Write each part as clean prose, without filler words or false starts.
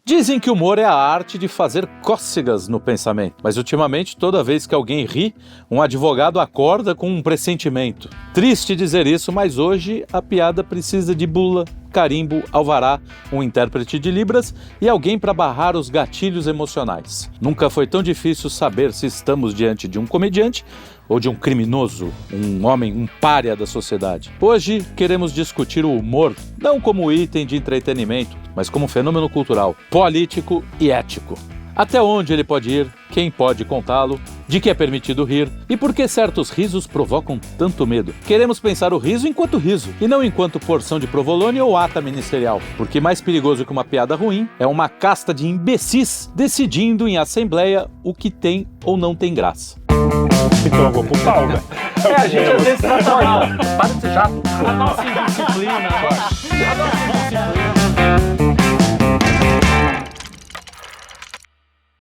Dizem que o humor é a arte de fazer cócegas no pensamento, mas ultimamente, toda vez que alguém ri, um advogado acorda com um pressentimento. Triste dizer isso, mas hoje a piada precisa de bula, carimbo, alvará, um intérprete de Libras e alguém para barrar os gatilhos emocionais. Nunca foi tão difícil saber se estamos diante de um comediante ou de um criminoso, um homem, um pária da sociedade. Hoje queremos discutir o humor não como item de entretenimento, mas como fenômeno cultural, político e ético. Até onde ele pode ir, quem pode contá-lo, de que é permitido rir e por que certos risos provocam tanto medo. Queremos pensar o riso enquanto riso e não enquanto porção de provolone ou ata ministerial, porque mais perigoso que uma piada ruim é uma casta de imbecis decidindo em assembleia o que tem ou não tem graça. Então eu vou pro pau, velho. A gente às vezes trata mal. Para de ser chato. A nossa indisciplina.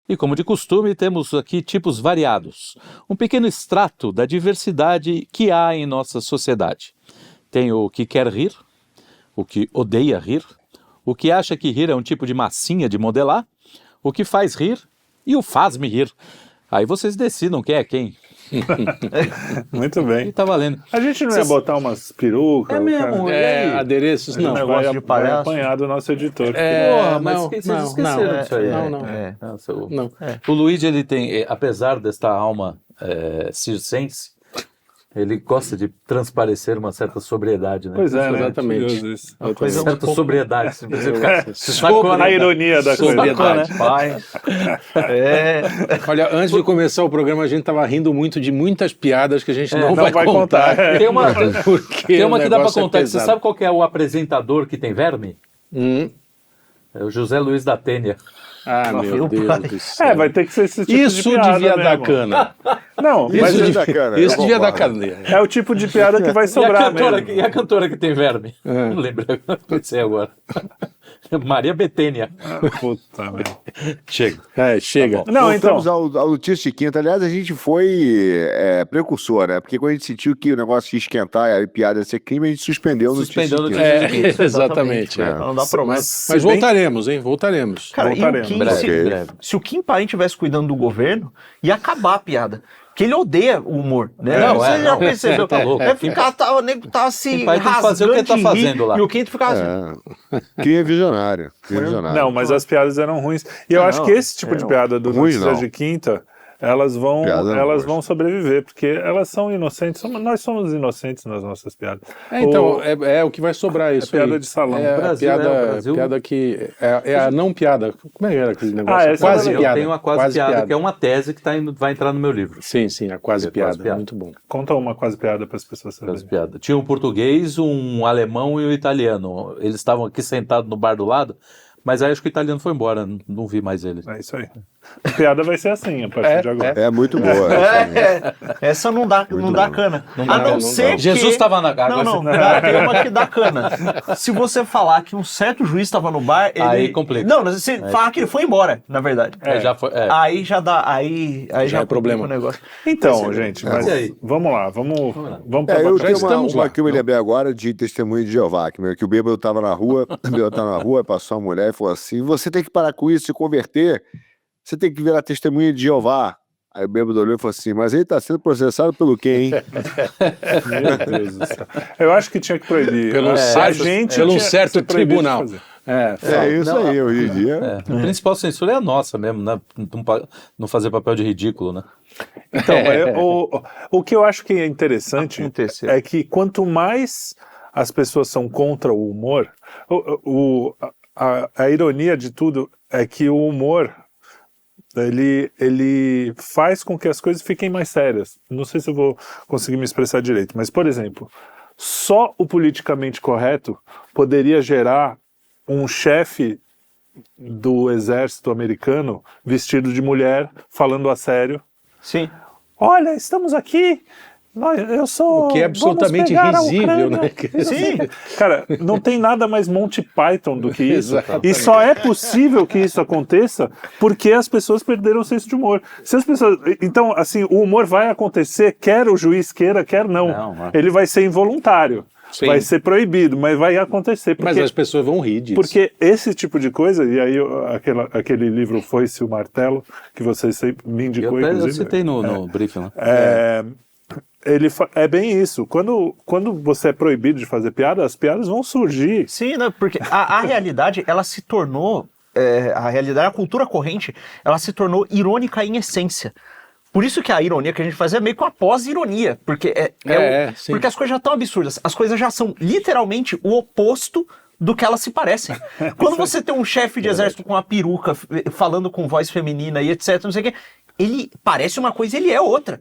E como de costume, temos aqui tipos variados. Um pequeno extrato da diversidade que há em nossa sociedade. Tem o que quer rir, o que odeia rir, o que acha que rir é um tipo de massinha de modelar, o que faz rir e o faz-me rir. Aí vocês decidam quem é quem. Muito bem. E tá valendo. A gente não ia botar umas perucas? É mesmo, adereços não. Negócio de palhaço. Vai apanhar do nosso editor. Porra, mas vocês esqueceram disso aí. Não. O Luigi, ele tem, apesar desta alma circense, ele gosta de transparecer uma certa sobriedade, né? Pois é, né? Exatamente. Isso. Uma certa sobriedade. A ironia da coisa. Sobriedade. Pai. Olha, antes de começar o programa, a gente estava rindo muito de muitas piadas que a gente não vai contar. Tem uma, Porque tem uma que dá pra contar. É Você sabe qual que é o apresentador que tem verme? É o José Luiz da Tênia. Ah, meu Deus do céu. Vai ter que ser esse tipo Isso de piada devia dar mesmo. cana. Não, mas Isso devia dar cana. é o tipo de piada que vai sobrar mesmo. E a cantora que tem verme? Não lembro, pensei agora. Maria Bethânia. Puta, velho. Chega. Chega. Não, Voltamos então. ao notícia de quinta. Aliás, a gente foi precursor, né? Porque quando a gente sentiu que o negócio ia esquentar e a piada ia ser crime, a gente suspendeu o notícia de quinta. Exatamente. Não dá problema. Mas voltaremos, hein? Voltaremos. Cara, Voltaremos. e o Kim, se o Kim Paim estivesse cuidando do governo, ia acabar a piada. Porque ele odeia o humor, né? Você já percebeu? Tá louco. Ficar, o nego tá se Kim Paim tem que fazer o que ele tá rasgando de rir, fazendo lá. E o Kim ficar assim. Cria visionário. Não, mas as piadas eram ruins. E eu acho que esse tipo de piada do Ruins, Notícias não. de Quinta, elas vão sobreviver, porque elas são inocentes. Nós somos inocentes nas nossas piadas. Então, é o que vai sobrar isso. piada aí. de salão. É Brasil, a Brasil. piada que. É a não piada. Como é que era aquele negócio? essa Quase era Eu piada. tenho uma quase piada, que é uma tese que vai entrar no meu livro. Sim, a quase piada. piada. Muito bom. Conta uma quase piada para as pessoas Quase saberem. piada. Tinha um português, um alemão e um italiano. Eles estavam aqui sentados no bar do lado, mas aí acho que o italiano foi embora, não vi mais ele. É isso aí. A piada vai ser assim a partir de agora. É muito boa. Essa não dá cana. A não ser que... Jesus estava na água. Não, tem uma que dá cana. Se você falar que um certo juiz estava no bar, ele... Aí complica. Não, mas você falar que ele foi embora, na verdade. Já foi. Aí já dá... Aí já é problema. O negócio. Então, gente, mas E aí? vamos lá. Vamos pra Eu baixo. tenho uma que eu me lembrei agora de testemunho de Jeová, que o bêbado estava na rua, passou uma mulher e falou assim, você tem que parar com isso, se converter, você tem que virar testemunha de Jeová. Aí o bêbado olhou e falou assim, mas ele está sendo processado pelo quê, hein? Meu Deus do céu. Eu acho que tinha que proibir. Pelo tinha certo que ser proibido de tribunal. fazer. Isso aí, hoje em dia. A principal censura é a nossa mesmo, né? Não fazer papel de ridículo, né? Então, o que eu acho que é interessante Aconteceu. é que quanto mais as pessoas são contra o humor, a ironia de tudo é que o humor ele faz com que as coisas fiquem mais sérias. Não sei se eu vou conseguir me expressar direito, mas, por exemplo, só o politicamente correto poderia gerar um chefe do exército americano vestido de mulher, falando a sério. Sim. Olha, estamos aqui. Eu sou. O que é absolutamente risível, né? Sim. Cara, não tem nada mais Monty Python do que isso. Exatamente. E só é possível que isso aconteça porque as pessoas perderam o senso de humor. Se as pessoas. Então, assim, o humor vai acontecer, quer o juiz queira, quer não. Ele vai ser involuntário. Sim. vai ser proibido, mas vai acontecer. Porque, Mas as pessoas vão rir disso. porque esse tipo de coisa, e aí aquele livro Foice e o Martelo, que você sempre me indicou, Eu citei no briefing lá. É bem isso. Quando você é proibido de fazer piada, as piadas vão surgir. Sim, né? Porque a realidade, ela se tornou... a realidade, a cultura corrente, ela se tornou irônica em essência. Por isso que a ironia que a gente faz é meio que uma pós-ironia. Porque, sim. porque as coisas já estão absurdas. As coisas já são literalmente o oposto do que elas se parecem. Quando você tem um chefe de exército com uma peruca, falando com voz feminina e etc, não sei o quê, ele parece uma coisa e ele é outra.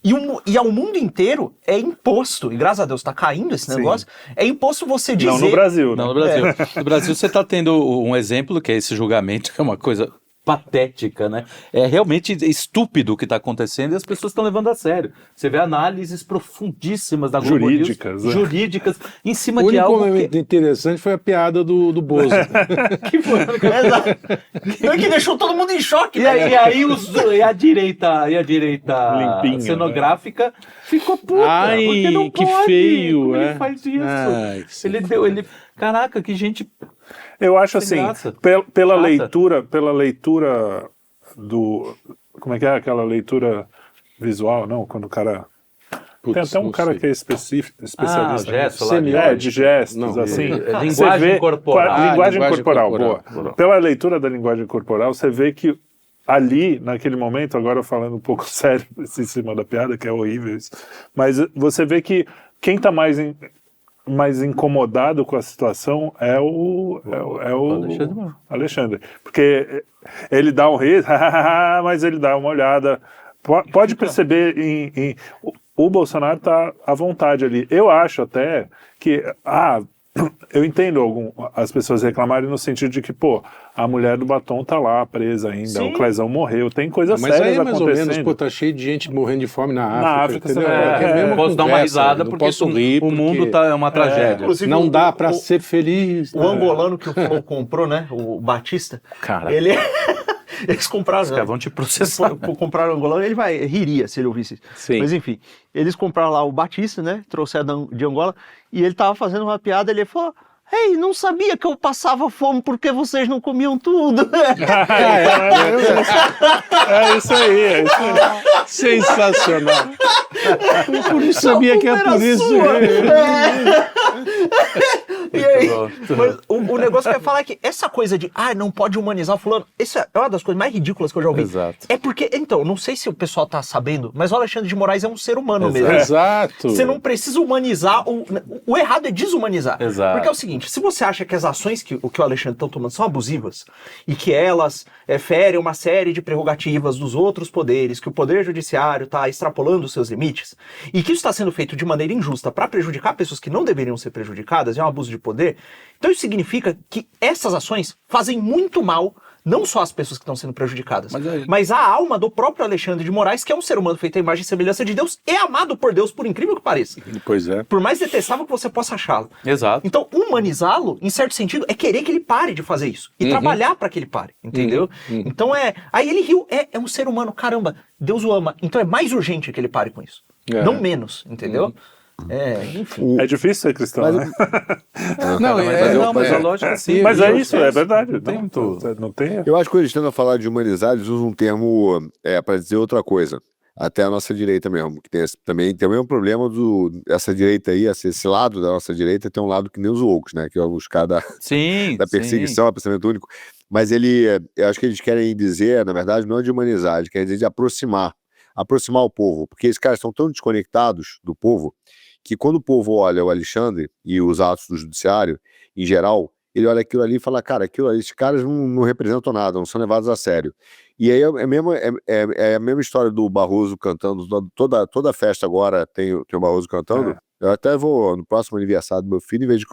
E ao mundo inteiro é imposto, e graças a Deus está caindo esse negócio, é imposto você dizer... Não no Brasil. Não, no Brasil. No Brasil você está tendo um exemplo, que é esse julgamento, que é uma coisa patética, né? É realmente estúpido o que está acontecendo e as pessoas estão levando a sério. Você vê análises profundíssimas da Globo News, jurídicas, em cima de algo O único interessante foi a piada do Bozo. que foi... que deixou todo mundo em choque. E aí a direita Limpinha, cenográfica ficou puta. Ai, porque não que pode. feio, Como é? ele faz isso? Ai, Caraca, que gente... Eu acho Sem assim, graça. pela leitura do... Como é que é aquela leitura visual? Não, quando o cara... Putz, tem até um não cara sei. que é especialista gesto lá, de gestos, Não, assim. linguagem Você vê- corporal. linguagem linguagem corporal, corporal. boa. Pela leitura da linguagem corporal, você vê que ali, naquele momento, agora falando um pouco sério em cima da piada, que é horrível isso, mas você vê que quem está mais incomodado com a situação é o Alexandre. Porque ele dá um riso, mas ele dá uma olhada. Pode perceber o Bolsonaro está à vontade ali. Eu acho até que eu entendo as pessoas reclamarem no sentido de que, a mulher do batom tá lá presa ainda, Sim. o Clezão morreu, tem coisas Mas sérias aí é mais ou acontecendo. menos, tá cheio de gente morrendo de fome na África. Na África, entendeu? você vai- É a mesma Posso dar uma conversa, risada não porque posso rir, o mundo é uma tragédia. Inclusive, Não dá pra ser feliz. O angolano que o Flow comprou, né? O Batista. Cara. Eles compraram. Os caras vão te processar. Compraram o angolano, ele riria se ele ouvisse isso. Sim. Mas enfim, eles compraram lá o Batista, né? Trouxeram de Angola, e ele tava fazendo uma piada, ele falou: "Ei, não sabia que eu passava fome porque vocês não comiam tudo." É isso aí. Sensacional. Eu não sabia que era por isso. E aí, mas o negócio que eu ia falar é que essa coisa de não pode humanizar o fulano, essa é uma das coisas mais ridículas que eu já ouvi. Exato. É porque, então, não sei se o pessoal tá sabendo, mas o Alexandre de Moraes é um ser humano mesmo. Exato. Você não precisa humanizar, o errado é desumanizar. Exato. Porque é o seguinte, se você acha que as ações que o Alexandre está tomando são abusivas e que elas ferem uma série de prerrogativas dos outros poderes, que o poder judiciário está extrapolando os seus limites, e que isso está sendo feito de maneira injusta para prejudicar pessoas que não deveriam ser prejudicadas, é um abuso de poder, então isso significa que essas ações fazem muito mal, não só às pessoas que estão sendo prejudicadas, mas à alma do próprio Alexandre de Moraes, que é um ser humano feito à imagem e semelhança de Deus, é amado por Deus, por incrível que pareça. Pois é. Por mais detestável que você possa achá-lo. Exato. Então, humanizá-lo, em certo sentido, é querer que ele pare de fazer isso. E trabalhar para que ele pare, entendeu? Então aí ele riu, é um ser humano, caramba, Deus o ama. Então é mais urgente que ele pare com isso. Não menos, entendeu? Enfim. É difícil ser cristão, né? Mas a lógica sim. Mas é isso, é verdade. Não tem. Eu acho que quando eles tentam falar de humanizar, eles usam um termo para dizer outra coisa. Até a nossa direita mesmo, que também tem o mesmo problema dessa direita aí, esse lado da nossa direita tem um lado que nem os outros, né? Que é os caras da perseguição, ao pensamento único. Mas eu acho que eles querem dizer, na verdade, não é de humanizar, eles querem dizer de aproximar o povo, porque esses caras estão tão desconectados do povo, que quando o povo olha o Alexandre e os atos do judiciário, em geral, ele olha aquilo ali e fala, cara, esses caras não representam nada, não são levados a sério. E aí é a mesma história do Barroso cantando, toda festa agora tem o Barroso cantando. Eu até vou, no próximo aniversário do meu filho, em vez de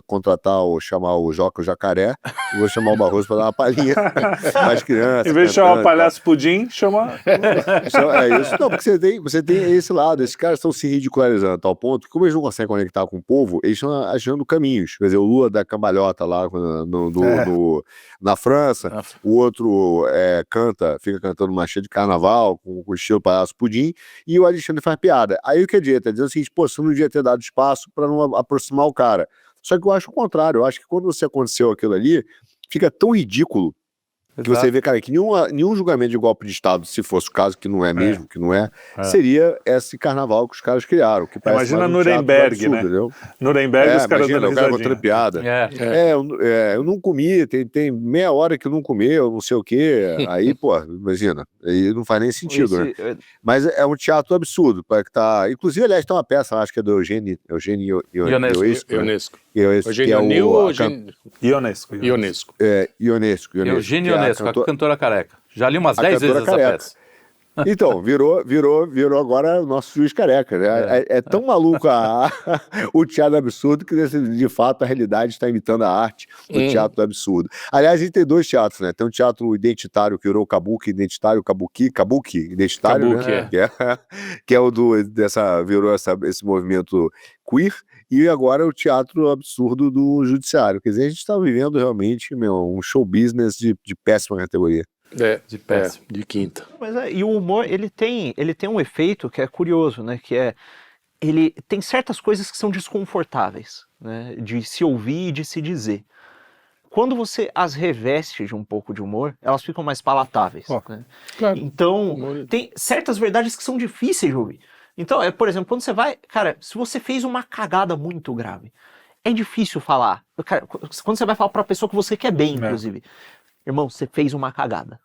contratar ou chamar o Joca, o Jacaré, eu vou chamar o Barroso para dar uma palhinha mais criança. Em vez de chamar o palhaço Pudim, chama... É isso. Não, porque você tem esse lado, esses caras estão se ridicularizando a tal ponto que, como eles não conseguem conectar com o povo, eles estão achando caminhos. Quer dizer, o Lula da cambalhota lá na França, o outro fica cantando uma cheia de carnaval, com o estilo palhaço Pudim, e o Alexandre faz piada. Aí o que adianta? Dizer o seguinte, se não devia ter dado espaço para não aproximar o cara. Só que eu acho o contrário, eu acho que quando você aconteceu aquilo ali, fica tão ridículo que você vê, cara, que nenhum julgamento de golpe de Estado, se fosse o caso, que não é mesmo, que não é, seria esse carnaval que os caras criaram. Que imagina Nuremberg, absurdo, né? entendeu? Nuremberg, os caras dando o cara contando piada. Eu não comi, tem meia hora que eu não comi, eu não sei o quê. Aí, pô, imagina, aí não faz nem sentido, né? Mas é um teatro absurdo, para que tá... Inclusive, aliás, tem uma peça, acho que é do Eugênio Ionesco. Eugênio ou Ionesco. Ionesco. Eugênio Ionesco, a cantora careca. Já li umas 10 vezes essa peça. Então, virou agora o nosso juiz careca, né? É tão maluco o teatro absurdo que, de fato, a realidade está imitando a arte do teatro do absurdo. Aliás, a gente tem 2 teatros, né? Tem um teatro identitário que virou o Kabuki identitário, Kabuki identitário, Kabuki, né? Que é o virou esse movimento queer, e agora o teatro absurdo do judiciário. Quer dizer, a gente está vivendo realmente, um show business de péssima categoria. De quinta. Mas e o humor, ele tem um efeito que é curioso, né? Que ele tem certas coisas que são desconfortáveis, né? De se ouvir e de se dizer. Quando você as reveste de um pouco de humor, elas ficam mais palatáveis. Né? Claro. Então, tem certas verdades que são difíceis de ouvir. Então, por exemplo, quando você vai... Cara, se você fez uma cagada muito grave, é difícil falar. Cara, quando você vai falar pra pessoa que você quer bem, inclusive. Irmão, você fez uma cagada.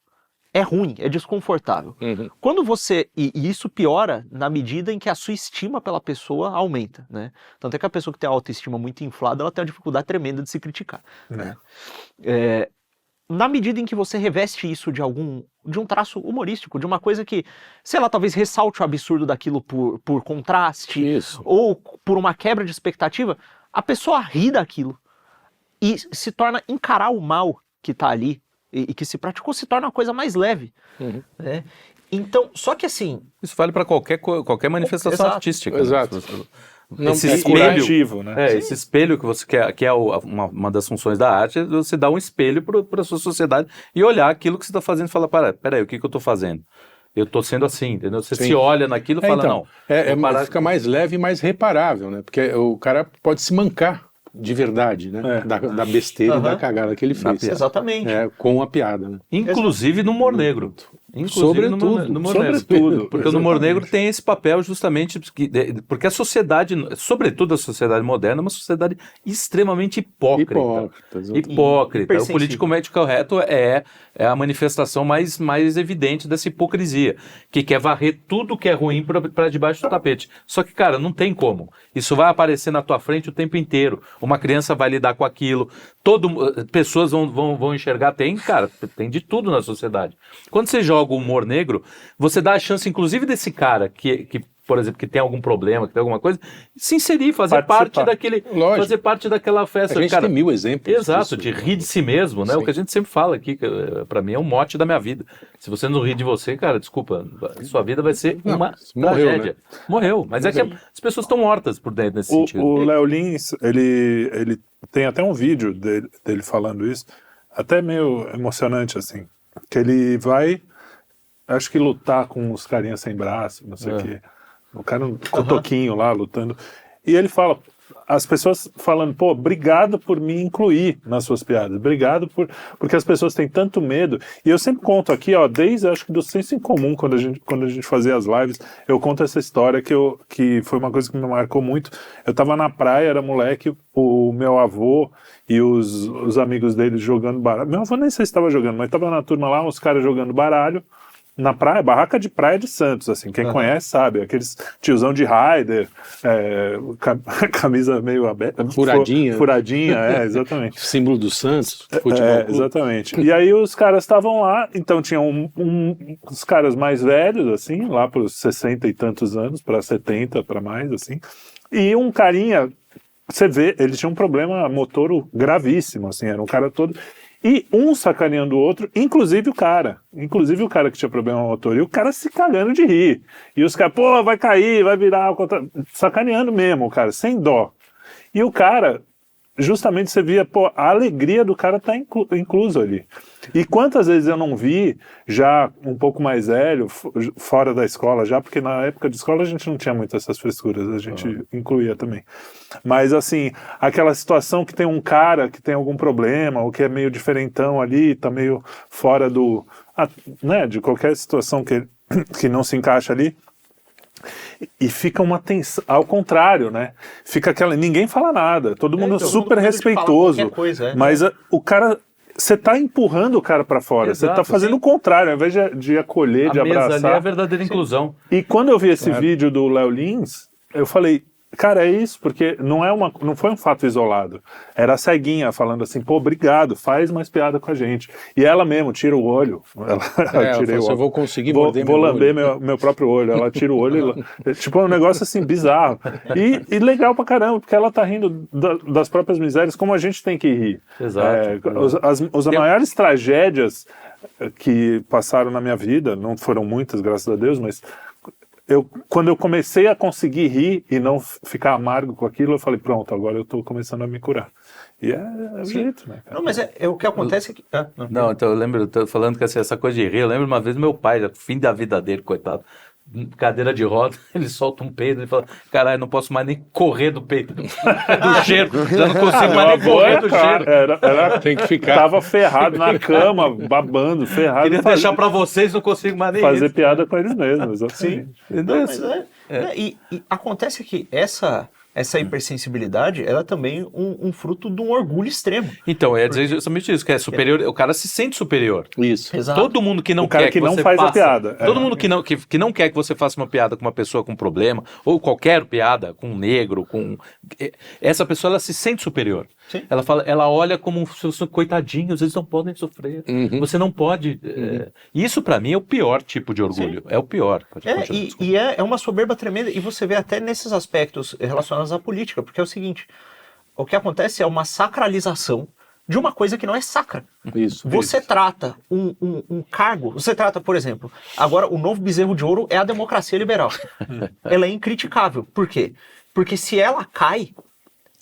É ruim, é desconfortável. Quando você... E isso piora na medida em que a sua estima pela pessoa aumenta, né? Tanto é que a pessoa que tem a autoestima muito inflada, ela tem uma dificuldade tremenda de se criticar. Né? Na medida em que você reveste isso de um traço humorístico, de uma coisa que, sei lá, talvez ressalte o absurdo daquilo por contraste, ou por uma quebra de expectativa, a pessoa ri daquilo e se torna encarar o mal que tá ali, e que se praticou, se torna uma coisa mais leve. Né? Então, só que assim... Isso vale para qualquer manifestação artística. Exato. Não, esse espelho, né? Esse espelho que você quer, que é uma das funções da arte, é você dar um espelho para a sua sociedade e olhar aquilo que você está fazendo e falar, peraí, o que eu estou fazendo? Eu estou sendo assim, entendeu? Você se olha naquilo e fala, então, fica mais leve e mais reparável, né? Porque o cara pode se mancar de verdade, né? Da besteira e da cagada que ele fez. Exatamente. Com a piada, né? Inclusive no humor negro. Sobretudo. Porque o humor negro tem esse papel justamente porque a sociedade, sobretudo a sociedade moderna, é uma sociedade extremamente hipócrita. O politicamente correto é a manifestação mais evidente dessa hipocrisia, que quer varrer tudo que é ruim para debaixo do tapete. Só que, cara, não tem como. Isso vai aparecer na tua frente o tempo inteiro. Uma criança vai lidar com aquilo, pessoas vão enxergar, tem de tudo na sociedade. Quando você joga o humor negro, você dá a chance, inclusive, desse cara que por exemplo, que tem algum problema, que tem alguma coisa, se inserir, fazer parte daquela festa. A gente tem 1000 exemplos. Exato, de rir de si mesmo, né? O que a gente sempre fala aqui, pra mim é um mote da minha vida. Se você não rir de você, cara, desculpa, sua vida vai ser uma tragédia. Né? Morreu, mas é que as pessoas estão mortas por dentro nesse sentido. O Léo Lins, ele tem até um vídeo dele falando isso, até meio emocionante, assim, que ele vai, acho que lutar com os carinhas sem braço, não sei o quê. O cara com toquinho lá, lutando. E ele fala, as pessoas falando, pô, obrigado por me incluir nas suas piadas, obrigado porque as pessoas têm tanto medo. E eu sempre conto aqui, ó, desde, acho que do Senso em Comum, quando a gente fazia as lives, eu conto essa história que foi uma coisa que me marcou muito. Eu tava na praia, era moleque, o meu avô e os amigos dele jogando baralho. Meu avô nem sei se estava jogando, mas tava na turma lá, os caras jogando baralho, na praia, barraca de praia de Santos, assim, quem conhece sabe, aqueles tiozão de Raider, camisa meio aberta, furadinha, exatamente. Símbolo do Santos, futebol. Exatamente. E aí os caras estavam lá, então tinham os caras mais velhos, assim, lá para os 60 e tantos anos, para 70, para mais, assim, e um carinha, você vê, ele tinha um problema motor gravíssimo, assim, era um cara todo... E um sacaneando o outro, inclusive o cara que tinha problema motor, e o cara se cagando de rir. E os caras, pô, vai cair, vai virar, sacaneando mesmo, o cara, sem dó. E o cara justamente você via, pô, a alegria do cara tá incluso ali. E quantas vezes eu não vi, já um pouco mais velho, fora da escola já, porque na época de escola a gente não tinha muito essas frescuras, a gente incluía também. Mas assim, aquela situação que tem um cara que tem algum problema, ou que é meio diferentão ali, tá meio fora do, né, de qualquer situação que não se encaixa ali, e fica uma tensão, ao contrário, né? Fica aquela, ninguém fala nada, todo mundo então, super respeitoso, coisa, mas o cara, você tá empurrando o cara pra fora, você tá fazendo o contrário, ao invés de acolher, de abraçar. A mesa ali é a verdadeira inclusão. E quando eu vi esse vídeo do Léo Lins, eu falei, cara, é isso, porque não foi um fato isolado. Era a ceguinha falando assim, pô, obrigado, faz mais piada com a gente. E ela mesmo tira o olho. Ela tirei o olho. Eu vou conseguir morder vou lamber meu próprio olho. Ela tira o olho. Tipo, é um negócio assim, bizarro. E legal pra caramba, porque ela tá rindo das próprias misérias, como a gente tem que rir. Exato. As maiores tragédias que passaram na minha vida, não foram muitas, graças a Deus, mas... quando eu comecei a conseguir rir e não ficar amargo com aquilo, eu falei, pronto, agora eu tô começando a me curar. E é o jeito, né, cara? Não, mas o que acontece é que... Não, então eu lembro, eu tô falando que essa coisa de rir, eu lembro uma vez do meu pai, já fim da vida dele, coitado, cadeira de roda, ele solta um peido, ele fala, caralho, não posso mais nem correr do peito, do cheiro, já não consigo mais nem correr do cheiro. Tem que ficar. Tava ferrado na cama, babando, ferrado. Queria deixar pra vocês, não consigo mais nem fazer isso. piada com eles mesmos. Sim. Não, mas e acontece que essa hipersensibilidade, ela é também um fruto de um orgulho extremo. Então, é dizer justamente isso, que é superior, o cara se sente superior. Isso. Exato. Todo mundo que não O cara quer que não você faz a faça, piada. Todo mundo que não quer que você faça uma piada com uma pessoa com problema, ou qualquer piada com um negro, essa pessoa, ela se sente superior. Sim. Ela olha como coitadinhos, eles não podem sofrer. Você não pode... Isso pra mim é o pior tipo de orgulho. Sim. É o pior. É uma soberba tremenda, e você vê até nesses aspectos relacionados à política, porque é o seguinte, o que acontece é uma sacralização de uma coisa que não é sacra. Você trata um cargo, você trata, por exemplo, agora o novo bezerro de ouro é a democracia liberal. Ela é incriticável. Por quê? Porque se ela cai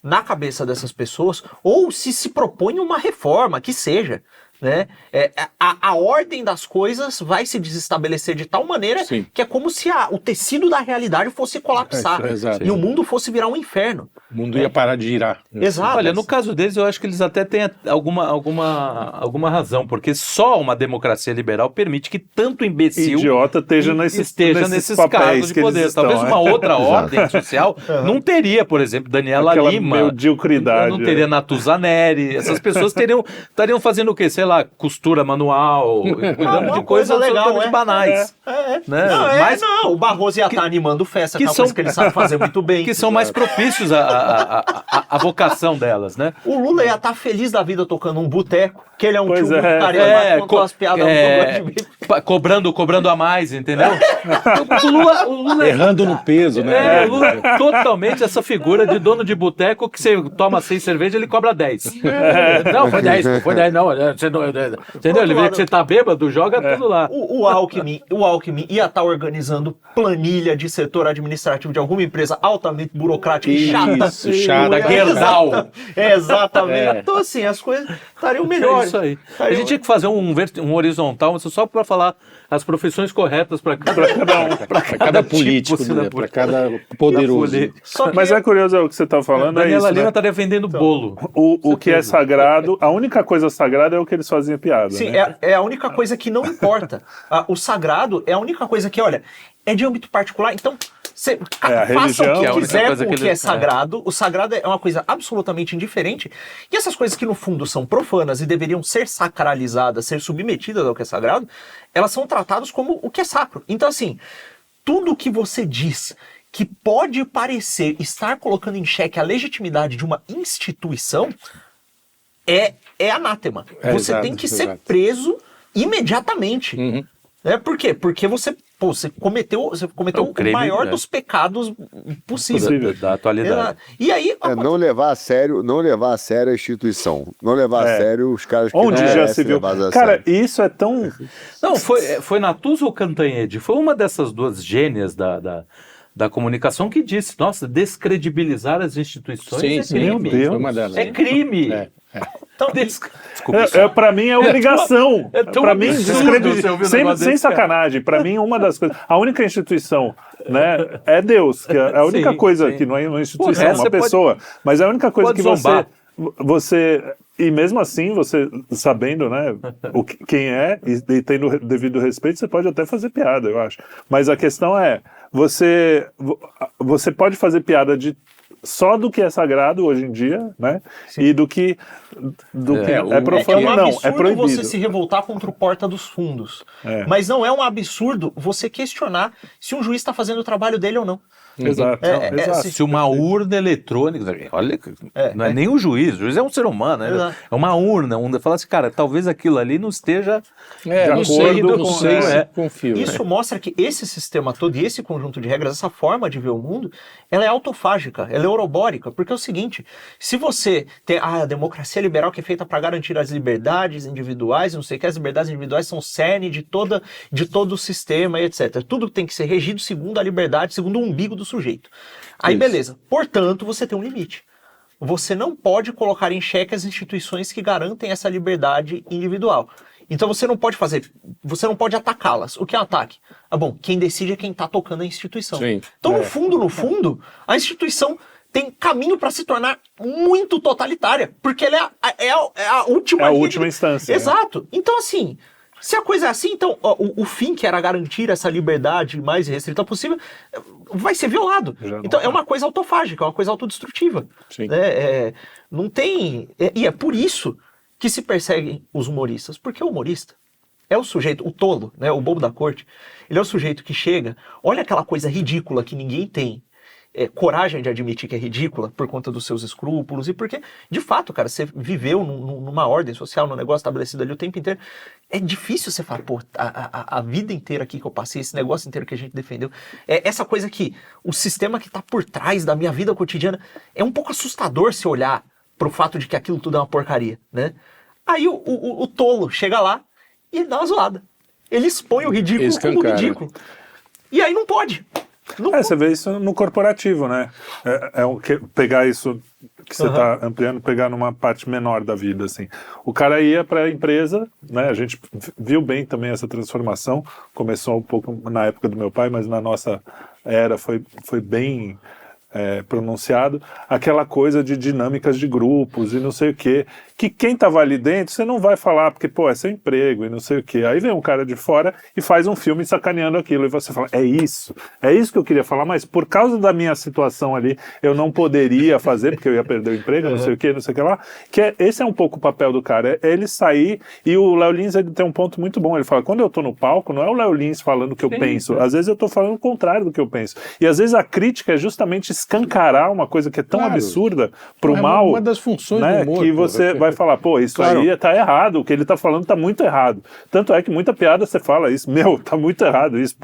na cabeça dessas pessoas, ou se propõe uma reforma, que seja, né? A ordem das coisas vai se desestabelecer de tal maneira que é como se o tecido da realidade fosse colapsar e o mundo fosse virar um inferno. O mundo ia parar de girar. Exato. Olha, no caso deles, eu acho que eles até têm alguma razão, porque só uma democracia liberal permite que tanto imbecil idiota esteja nesses cargos de poder. Talvez uma outra ordem social não teria, por exemplo, Daniela aquela Lima, mediocridade, não teria Natuzaneri, essas pessoas estariam fazendo o quê? Sei lá, costura manual, cuidando de coisas absolutamente banais. Né? O Barroso ia estar animando festa, que é uma coisa que ele sabe fazer muito bem. Que são mais propícios à vocação delas, né? O Lula ia estar feliz da vida tocando um boteco, que ele é um tio muito carinhoso, contou as piadas cobrando a mais, entendeu? O Lula errando no peso, né? O Lula é totalmente essa figura de dono de boteco que você toma 6 cervejas, ele cobra 10. Não, foi 10, não. Você não, entendeu? Ele vê que você tá bêbado, joga tudo lá. O Alckmin ia estar organizando planilha de setor administrativo de alguma empresa altamente burocrática e chata. Chata, Gerdau. Exatamente. Então, assim, as coisas estariam melhores. É isso aí. A gente tinha que fazer um horizontal, só para falar as profissões corretas para cada político, né? Para cada poderoso. Mas é curioso o que você está falando. Daniela Lima né? estaria vendendo bolo. O que é sagrado, a única coisa sagrada é o que eles fazem piada. Sim, né? é a única coisa que não importa. O sagrado é a única coisa que, olha, é de âmbito particular, então faça o que quiser com o que é sagrado. O sagrado é uma coisa absolutamente indiferente. E essas coisas que no fundo são profanas e deveriam ser sacralizadas, ser submetidas ao que é sagrado, elas são tratadas como o que é sacro. Então, assim, tudo que você diz que pode parecer estar colocando em xeque a legitimidade de uma instituição é anátema. Você tem que ser preso imediatamente. Por quê? Porque você cometeu o maior dos pecados possível. Da atualidade. E aí... não levar a sério a instituição. Não levar a sério os caras que onde não já se viu. Cara, isso é tão... Não, foi Natuza ou Cantanhede? Foi uma dessas duas gênias da da comunicação que disse, nossa, descredibilizar as instituições é sim, crime. meu Deus. foi uma delas. É crime. Então, Desculpa. Para mim é obrigação. é tão Para mim, absurdo você ouvir um sem negócio desse, cara. sacanagem. Para mim, uma das coisas. A única instituição, né, é Deus. Que é a única Sim, coisa sim. que não é uma O instituição, resto uma você pessoa. Mas é a única coisa pode que zombar. você. E mesmo assim, você sabendo, né, quem é e tendo devido respeito, você pode até fazer piada, eu acho. Mas a questão é, você pode fazer piada só do que é sagrado hoje em dia, né? E do que é profano, um não, absurdo é proibido. você se revoltar contra o Porta dos Fundos. Mas não é um absurdo você questionar se um juiz está fazendo o trabalho dele ou não. Exato. Exato. Se uma urna eletrônica, olha, não é nem o juiz é um ser humano, né? Exato. É uma urna, fala assim, cara, talvez aquilo ali não esteja De não sei, acordo não com- sei se é. confio. Isso mostra que esse sistema todo e esse conjunto de regras, essa forma de ver o mundo, ela é autofágica, ela é orobórica, porque é o seguinte, se você tem a democracia liberal que é feita para garantir as liberdades individuais, não sei o que, as liberdades individuais são o cerne de todo o sistema, etc. Tudo tem que ser regido segundo a liberdade, segundo o umbigo do sujeito. Aí beleza, portanto você tem um limite. Você não pode colocar em xeque as instituições que garantem essa liberdade individual. Então você não pode atacá-las. O que é ataque? Quem decide é quem está tocando a instituição. Sim. Então, no fundo, a instituição tem caminho para se tornar muito totalitária, porque ela é a última É a linha última instância, né? Exato. Então, assim, se a coisa é assim, então o fim que era garantir essa liberdade mais restrita possível vai ser violado. Já não Então, é. é uma coisa autofágica, é uma coisa autodestrutiva. Sim. Né? Não tem... E é por isso que se perseguem os humoristas, porque o humorista é o sujeito, o tolo, né, o bobo da corte, ele é o sujeito que chega, olha aquela coisa ridícula que ninguém tem coragem de admitir que é ridícula por conta dos seus escrúpulos e porque, de fato, cara, você viveu numa ordem social, num negócio estabelecido ali o tempo inteiro. É difícil você falar, pô, a vida inteira aqui que eu passei, esse negócio inteiro que a gente defendeu, essa coisa que o sistema que tá por trás da minha vida cotidiana, é um pouco assustador se olhar pro fato de que aquilo tudo é uma porcaria, né? Aí o tolo chega lá e ele dá uma zoada. Ele expõe o ridículo como ridículo. E aí não pode. Você vê isso no corporativo, né? Pegar isso que você está ampliando, pegar numa parte menor da vida, assim. O cara ia para a empresa, né? A gente viu bem também essa transformação. Começou um pouco na época do meu pai, mas na nossa era foi bem pronunciado. Aquela coisa de dinâmicas de grupos e não sei o quê. Que quem estava ali dentro, você não vai falar, porque, pô, é seu emprego e não sei o quê. Aí vem um cara de fora e faz um filme sacaneando aquilo. E você fala, é isso que eu queria falar, mas por causa da minha situação ali, eu não poderia fazer, porque eu ia perder o emprego, não sei o quê, não sei o que lá. Esse é um pouco o papel do cara, é ele sair, e o Léo Lins, ele tem um ponto muito bom, ele fala, quando eu tô no palco, não é o Léo Lins falando o que eu penso, às vezes eu tô falando o contrário do que eu penso. E às vezes a crítica é justamente escancarar uma coisa que é tão absurda pro mal, uma das funções né, do humor, que você vai falar, pô, isso aí tá errado, o que ele tá falando tá muito errado. Tanto é que muita piada você fala isso, tá muito errado, isso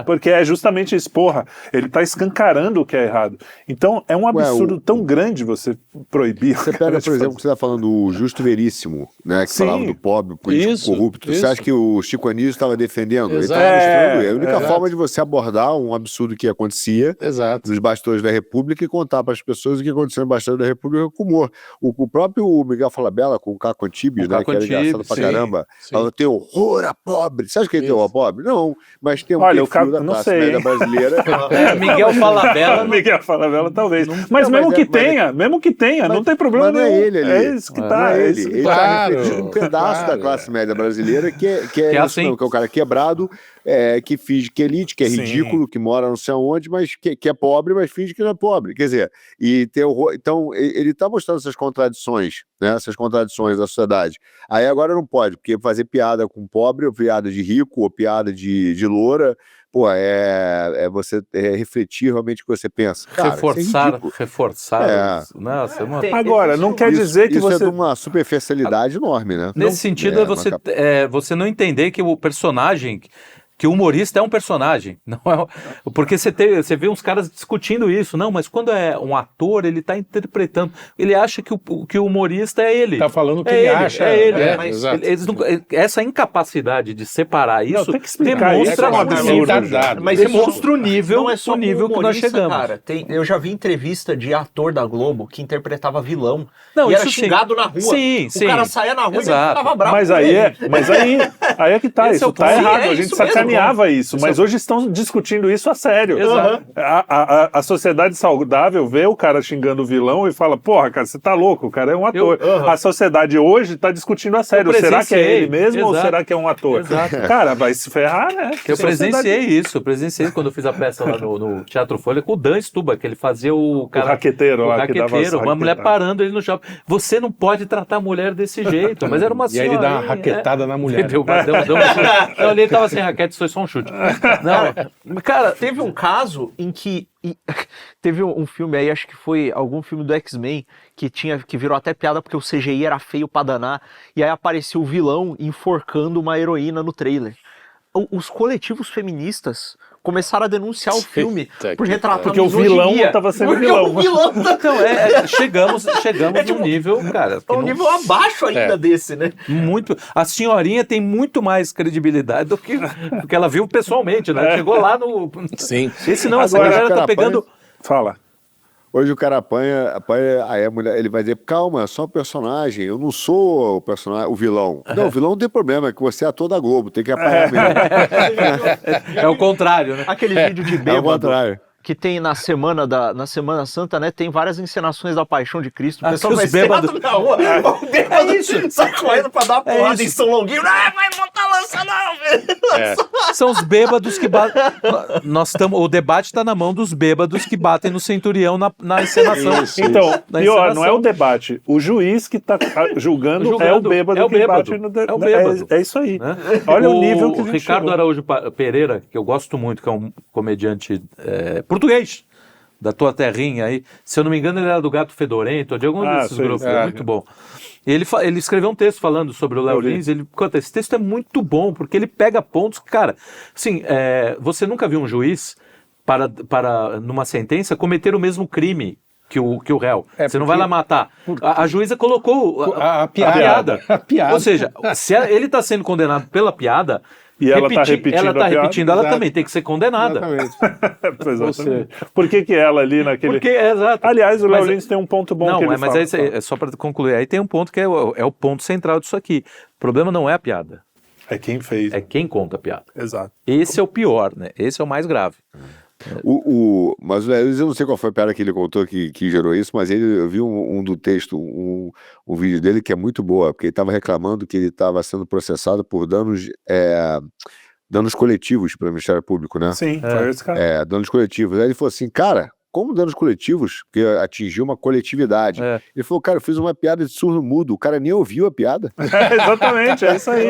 porque é justamente isso, porra, ele tá escancarando o que é errado. Então é um absurdo tão grande você proibir. Você pega, por exemplo, que você tá falando do Justo Veríssimo, né, que falava do pobre, político corrupto. Você acha que o Chico Anísio estava defendendo? Ele estava mostrando, a única forma de você abordar um absurdo que acontecia dos bastidores da República e contar para as pessoas o que aconteceu no bastidores da República com humor. O próprio Miguel Falabella, com o Caco Antibes, né, que era engraçado pra caramba, falou, tem horror a pobre. Você acha que ele tem horror a pobre? Não, mas tem um perfil da classe média brasileira. Miguel Falabella. Miguel Falabella, talvez. Mas mesmo que tenha, não tem problema nenhum. Não é ele ali. É isso que tá. Ele tá refletindo um pedaço da classe média brasileira que é isso assim. mesmo, que é o cara quebrado, que finge que é elite, que é ridículo, que mora não sei aonde, mas que é pobre, mas finge que não é pobre. Quer dizer, e tem horror. Então, ele está mostrando essas contradições, né? Essas contradições da sociedade. Aí agora não pode, porque fazer piada com pobre, ou piada de rico, ou piada de loura, pô, você refletir realmente o que você pensa. Cara, reforçar. Nossa, agora, não quer dizer que você... Isso é de uma superficialidade enorme, né? Nesse sentido, você não entender que o personagem que o humorista é um personagem. Não é, porque você vê uns caras discutindo isso. Não, mas quando é um ator, ele está interpretando. Ele acha que o humorista é ele. Tá falando o que é ele ele, acha. É ele. mas exato. Essa incapacidade de separar isso tem que explicar demonstra isso, é um absurdo. Retardado. Mas demonstra o nível, não é só o nível com que nós humorista, chegamos. cara. Eu já vi entrevista de ator da Globo que interpretava vilão Não, e era isso sim. xingado na rua. Sim, o sim. cara saía na rua Exato. e ficava bravo. Mas com aí ele. é que tá, Esse isso é o tá ponto. errado, Sim, é a gente isso sacaneava mesmo. isso, mas hoje estão discutindo isso a sério. Exato. A sociedade saudável vê o cara xingando o vilão e fala, porra, cara, você tá louco, o cara é um ator. A sociedade hoje tá discutindo a sério, será que é ele mesmo ou Exato. será que é um ator? Exato. Cara, vai se ferrar, né? Eu presenciei isso, eu presenciei quando eu fiz a peça lá no Teatro Folha com o Dan Stuba, que ele fazia o cara... O raqueteiro lá, que dava raqueteiro, as uma mulher raquetadas. parando ele no shopping. Você não pode tratar a mulher desse jeito, mas era uma E aí ele dá uma senhorinha, raquetada na mulher. Deu eu olhei e tava sem raquete, foi só um chute. Não, cara, Teve um caso em que teve um filme aí, acho que foi algum filme do X-Men que virou até piada porque o CGI era feio pra danar, e aí apareceu o vilão enforcando uma heroína no trailer. Os coletivos feministas começaram a denunciar o filme Eita, por que retratar Porque o misoginia. vilão tava sendo Porque vilão. o vilão tá então, chegamos num nível, cara, que um não- nível abaixo ainda desse, né? muito. A senhorinha tem muito mais credibilidade do que ela viu pessoalmente, né? Chegou lá no. Sim. Esse não, essa Agora, galera tá cara, pegando. Fala. Hoje o cara apanha, aí a mulher, ele vai dizer, calma, é só um personagem, eu não sou o personagem, o vilão. Não, o vilão não tem problema, é que você é ator da Globo, tem que apanhar mesmo. É o contrário, né? Aquele vídeo de É o bêbado contrário. que tem na Semana Santa, né? Tem várias encenações da Paixão de Cristo. O Ah, pessoal que vai os bêbados- na rua, o bêbado sai correndo pra dar uma porrada em São Longuinho. Ah, vai montar lança não, velho! São os bêbados que batem. O debate está na mão dos bêbados que batem no centurião na encenação. Então, Na pior, encenação. não é o debate. O juiz que tá julgando, é o Julgando, bêbado é o que bêbado. bate no... É o bêbado. É isso aí. Né? Olha o nível que a gente Ricardo chegou. Araújo Pereira, que eu gosto muito, que é um comediante português, da tua terrinha aí. Se eu não me engano, ele era do Gato Fedorento, de algum desses sei, grupos. é. Muito bom. Ele escreveu um texto falando sobre o Léo li. Lins. Esse texto é muito bom, porque ele pega pontos. Cara, assim, você nunca viu um juiz, para numa sentença, cometer o mesmo crime que o réu. Você não vai lá matar. A juíza colocou A piada. A piada. Ou seja, se ele está sendo condenado pela piada, E ela tá repetindo ela a tá piada? repetindo, ela Exato. também tem que ser condenada. Exatamente. Exatamente. Por que ela ali naquele... Porque, exato. Aliás, o Léo Mas- Lins tem um ponto bom Não, que ele mas fala. é só para concluir. Aí tem um ponto que é o ponto central disso aqui. O problema não é a piada, É quem fez. é quem conta a piada. Exato. Esse é o pior, né? Esse é o mais grave. Mas o Léo Lins, eu não sei qual foi a piada que ele contou que gerou isso, mas eu vi um do texto, um vídeo dele que é muito boa, porque ele estava reclamando que ele estava sendo processado por danos coletivos pelo Ministério Público, né? Sim, foi esse cara. Danos coletivos. Aí ele falou assim, cara, como danos coletivos? Porque atingiu uma coletividade. É. Ele falou, cara, eu fiz uma piada de surdo mudo, o cara nem ouviu a piada. Exatamente, é isso aí.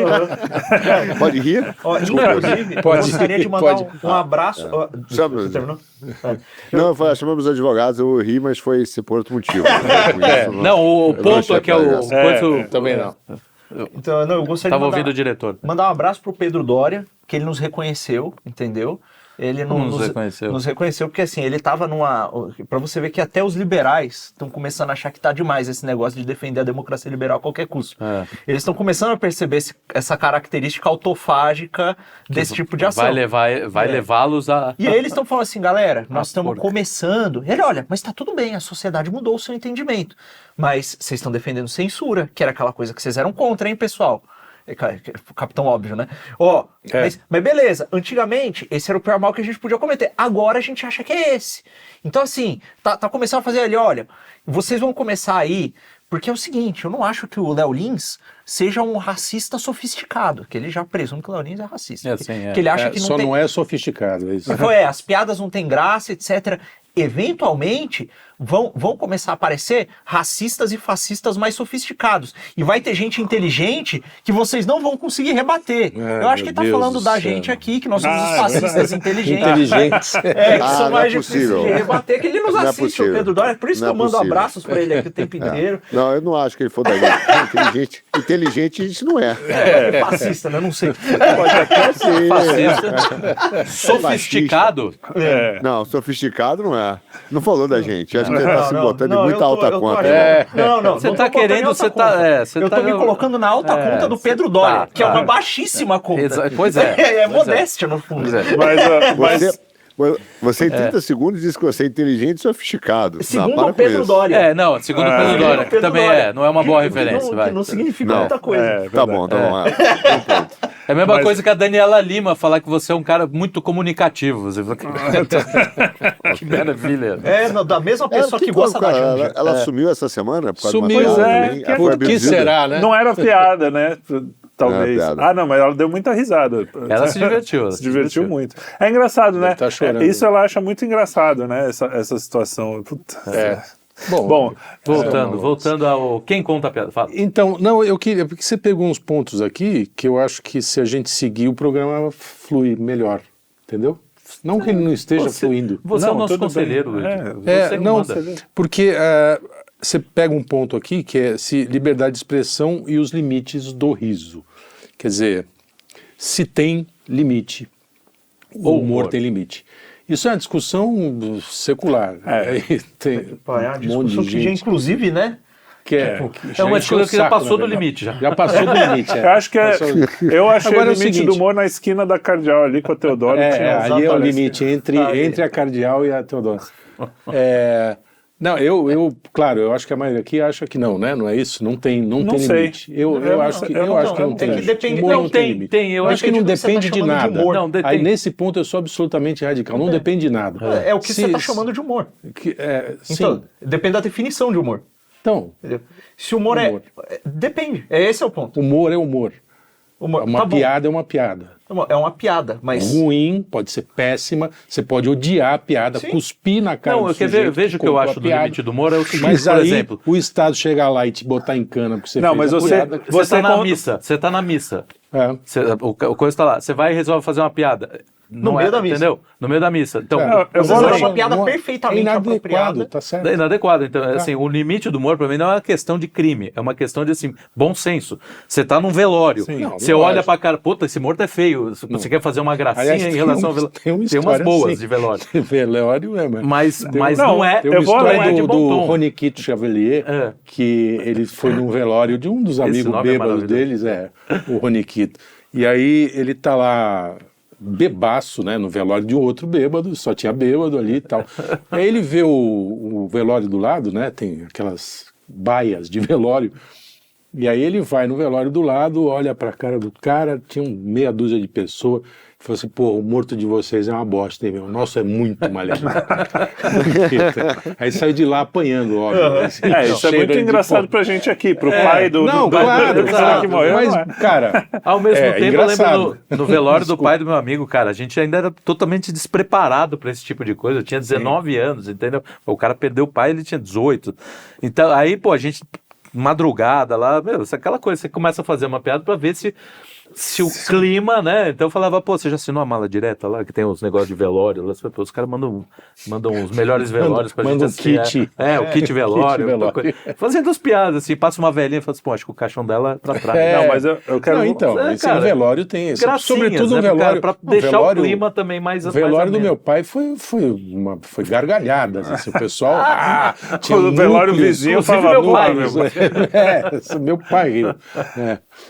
Pode rir? Ó, inclusive, Pode, eu gostaria de mandar pode. um abraço. Ó, Sabe- você terminou? Não, eu falei, chamamos os advogados, eu ri, mas foi por outro motivo. Não, o eu não ponto achei é que é o... piada essa. coisa- Também não. Então, não, eu gostaria Tava de ouvindo o diretor. mandar um abraço pro Pedro Doria, que ele nos reconheceu, entendeu? Ele Como nos reconheceu? Nos reconheceu porque, assim, ele tava numa... Pra você ver que até os liberais estão começando a achar que tá demais esse negócio de defender a democracia liberal a qualquer custo. É. Eles estão começando a perceber essa característica autofágica desse tipo de ação. Vai levá-los a... E aí eles estão falando assim, galera, nós estamos porca. começando. Ele, olha, mas tá tudo bem, a sociedade mudou o seu entendimento. Mas vocês estão defendendo censura, que era aquela coisa que vocês eram contra, hein, pessoal? Capitão óbvio, né? Ó, mas beleza, antigamente esse era o pior mal que a gente podia cometer. Agora a gente acha que é esse. Então, assim, tá começando a fazer ali, olha, vocês vão começar aí, porque é o seguinte, eu não acho que o Léo Lins seja um racista sofisticado, que ele já presume que o Léo Lins é racista. É, sim, é. Que ele acha que não Só tem... não é sofisticado, é isso. As piadas não têm graça, etc. Eventualmente, vão começar a aparecer racistas e fascistas mais sofisticados. E vai ter gente inteligente que vocês não vão conseguir rebater. Eu acho que ele tá falando da gente aqui, que nós somos os fascistas inteligentes. Que são mais difíceis de rebater, que ele nos assiste, o Pedro Doria. Por isso que eu mando abraços pra ele aqui o tempo inteiro. Não, eu não acho que ele for da gente. Inteligente a gente não é. Fascista, né? Não sei. Pode até ser. Fascista. Sofisticado? Não, sofisticado não é. Não falou da gente. Acho que ele tá se botando em muita eu tô alta conta. Não, Você não tá tô botando em querendo, alta você tá... conta. Eu tô me colocando na alta conta do Pedro Doria, que é uma baixíssima conta. Pois é. É modéstia, no fundo. Mas Você em 30 segundos disse que você é inteligente e sofisticado. Segundo para o Pedro com Doria. Segundo o Pedro Doria, que também não é uma boa referência. Que Vai. não significa muita coisa. Tá bom. É a mesma coisa que a Daniela Lima falar que você é um cara muito comunicativo. Você fala, que maravilha. Da mesma pessoa que gosta da Janja. Ela sumiu essa semana? Por causa Sumiu. de uma Pois piada é, ruim? que Ela foi Por que abduzida? será, né? não era piada, né? Talvez. piada. Não, mas ela deu muita risada. Ela se divertiu. Se divertiu muito. É engraçado, né? tá chorando. Isso ela acha muito engraçado, né? Essa situação. Puta. Bom, Voltando ao quem conta a piada. Fala. então, não, eu queria, porque você pegou uns pontos aqui que eu acho que se a gente seguir o programa flui melhor, entendeu? Não que ele não esteja fluindo. Você é o Não, nosso tudo conselheiro, bem. Luigi. Você que não, manda. porque você pega um ponto aqui que é se liberdade de expressão e os limites do riso. Quer dizer, se tem limite, o humor tem limite. Isso é uma discussão secular. Aí tem É uma um discussão monte de que já, gente inclusive, né? que É uma discussão que já passou do limite. Já passou do limite. Eu acho que eu achei Agora o é o limite seguinte. do humor na esquina da Cardeal ali com a Teodoro. Ali é o exatamente. limite entre a Cardeal e a Teodoro. Não, claro, eu acho que a maioria aqui acha que não, né? Não é isso? Não tem sei. limite. Eu acho que não tem. É que depende. Humor Não, tem limite. eu acho que não do que você depende tá de chamando de nada. humor. Não, Aí nesse ponto eu sou absolutamente radical. Não depende de nada. É o que você está chamando de humor. Sim. Então, depende da definição de humor. Então, Entendeu? Se humor depende. Esse é o ponto. humor é humor. Uma Tá bom. piada é uma piada. É uma piada, mas... Ruim, pode ser péssima, você pode odiar a piada, Sim. cuspir na cara Não, do eu sujeito vejo o que eu contou a acho do piada. limite do humor é o seguinte, Mas por aí exemplo. o Estado chegar lá e te botar em cana porque você Não, fez mas a você- piada... Você tá na missa. O coisa tá lá. Você vai e resolve fazer uma piada. No meio da missa. Entendeu? No meio da missa. Então, eu Às vou vezes lá- é uma piada é perfeitamente inadequado, apropriada. tá certo. é inadequado. Então, assim, o limite do humor, pra mim, não é uma questão de crime. É uma questão de, assim, bom senso. Você tá num velório. Não, Você não olha acho. pra cara, puta, esse morto é feio. Você quer fazer uma gracinha Aliás, em relação ao velório. tem uma Tem umas história boas assim. de velório. Velório é, Mas Não, não é, Tem uma Eu vou história além de do bom tom. Roniquito Chevalier, que ele foi num velório de um dos amigos nome é bêbados maravilhoso. deles, o Roniquito. E aí ele tá lá bebaço, né, no velório de outro bêbado, só tinha bêbado ali e tal. Aí ele vê o velório do lado, né, tem aquelas baias de velório, e aí ele vai no velório do lado, olha pra cara do cara, tinha meia dúzia de pessoas, e falou assim, pô, o morto de vocês é uma bosta, hein, meu? O nosso é muito malhado. Aí saiu de lá apanhando, óbvio. Assim, Isso é cheiro muito de engraçado pó. pra gente aqui, pro pai do... Não, do claro, do cara que morreu, mas, não é. cara, Ao mesmo tempo, eu engraçado. lembro no velório do pai do meu amigo, cara, a gente ainda era totalmente despreparado para esse tipo de coisa. Eu tinha 19 anos, entendeu? O cara perdeu o pai, ele tinha 18. Então, aí, pô, a gente, madrugada lá, meu, aquela coisa, você começa a fazer uma piada para ver se o clima, né? Então eu falava, pô, você já assinou a mala direta lá, que tem uns negócios de velório lá? Pô, os caras mandam os melhores velórios pra gente Manda um assistir. kit. O kit velório. velório. Coisa. Fazendo as piadas, assim, passa uma velhinha e fala assim, pô, acho que o caixão dela é pra trás. Não, mas eu quero... Não, então, esse cara, velório tem esse. Gracinhas, Sobretudo né, o velório. pra o deixar velório, o clima também mais O velório do ameno. meu pai foi gargalhadas. Assim, o pessoal. Tinha O velório núcleos, vizinho inclusive falava, meu pai, "Pô, meu meu pai riu.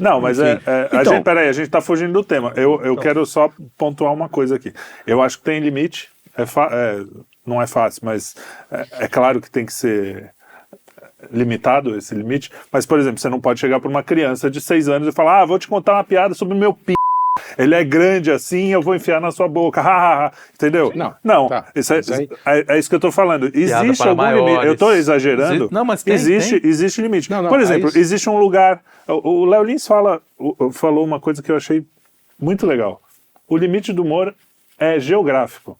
Não, mas Então- peraí, a gente tá fugindo do tema. Eu quero só pontuar uma coisa aqui. Eu acho que tem limite, não é fácil, mas é claro que tem que ser limitado esse limite. Mas, por exemplo, você não pode chegar para uma criança de 6 anos e falar, vou te contar uma piada sobre o meu p***. Ele é grande assim, eu vou enfiar na sua boca. Entendeu? Não. Tá. É isso que eu tô falando. Existe para algum maiores. limite. Eu tô exagerando. Não, mas tem. Existe limite. Não, Por exemplo, aí- existe um lugar. O Léo Lins falou uma coisa que eu achei muito legal. O limite do humor é geográfico.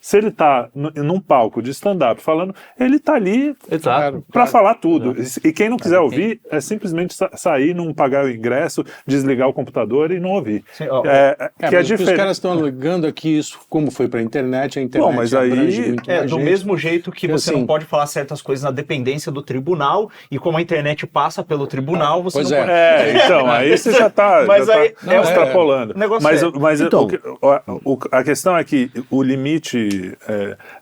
Se ele tá num palco de stand-up falando, ele tá ali Exato. para falar tudo. E quem não quiser ouvir, é simplesmente sair, não pagar o ingresso, desligar o computador e não ouvir. Sim, ó, Que é Os diferente. caras estão alegando aqui isso, como foi pra internet, a internet Bom, mas aí- abrange muito mais do gente. mesmo jeito que você Assim, não pode falar certas coisas na dependência do tribunal, e como a internet passa pelo tribunal, você Pois não é. pode... Então, aí você já tá, Mas aí- extrapolando. o negócio Mas, é- mas Então. a questão é que o limite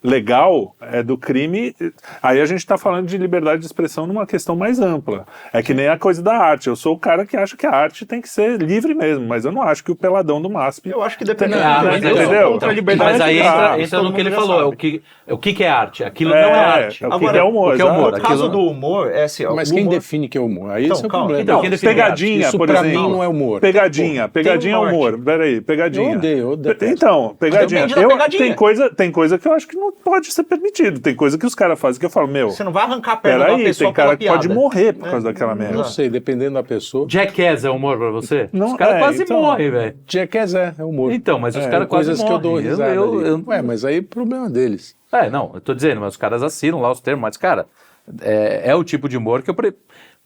legal é do crime. Aí a gente está falando de liberdade de expressão numa questão mais ampla. É que nem a coisa da arte. Eu sou o cara que acha que a arte tem que ser livre mesmo, mas eu não acho que o peladão do MASP. Eu acho que depende Ah, do mas eu sou entendeu? contra a liberdade Mas aí de entra, expressão, entra todo no que mundo ele já falou, sabe. o que é arte? Aquilo não é arte. É o que Agora, é humor. o que é humor? exato. No caso Aquilo- do humor, é assim, ó, Mas o quem humor... define que é humor? Aí Então, esse é o calma. problema. Então, quem define Pegadinha, Isso por pra exemplo. mim não é humor. Pegadinha tem um é humor. norte. Peraí, pegadinha. Eu detesto. Então, pegadinha. Depende da pegadinha. Tem coisa que eu acho que não pode ser permitido. Tem coisa que os caras fazem que eu falo, meu, Você não vai arrancar a perna da peraí, pessoa tem cara pela que pode piada. morrer por causa daquela merda. Não sei, dependendo da pessoa. Jackass é humor pra você? Não, Os caras é, quase então- morrem, velho. Jackass é humor. Então, mas os É, caras quase Coisas morrem. que eu dou risada ali. eu- Ué, mas aí é problema deles. não, eu tô dizendo, mas os caras assinam lá os termos, mas, cara, é o tipo de humor que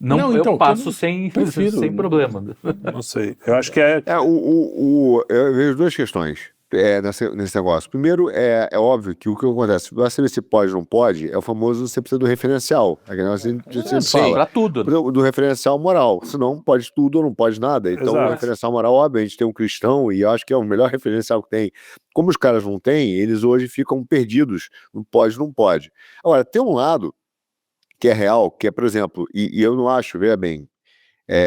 Não, eu então, passo eu sem, prefiro. sem problema. Não sei. Eu acho que é. Eu vejo duas questões nesse negócio. Primeiro, é óbvio que o que acontece, você vê se pode ou não pode, é o famoso, você precisa do referencial. É que a gente sempre Sim, fala. pra tudo. Né? Do referencial moral. Senão pode tudo ou não pode nada. Então, Exato. o referencial moral, óbvio, a gente tem um cristão e eu acho que é o melhor referencial que tem. Como os caras não têm, eles hoje ficam perdidos. Não pode, não pode. Agora, tem um lado que é real, que é, por exemplo, e eu não acho, veja bem,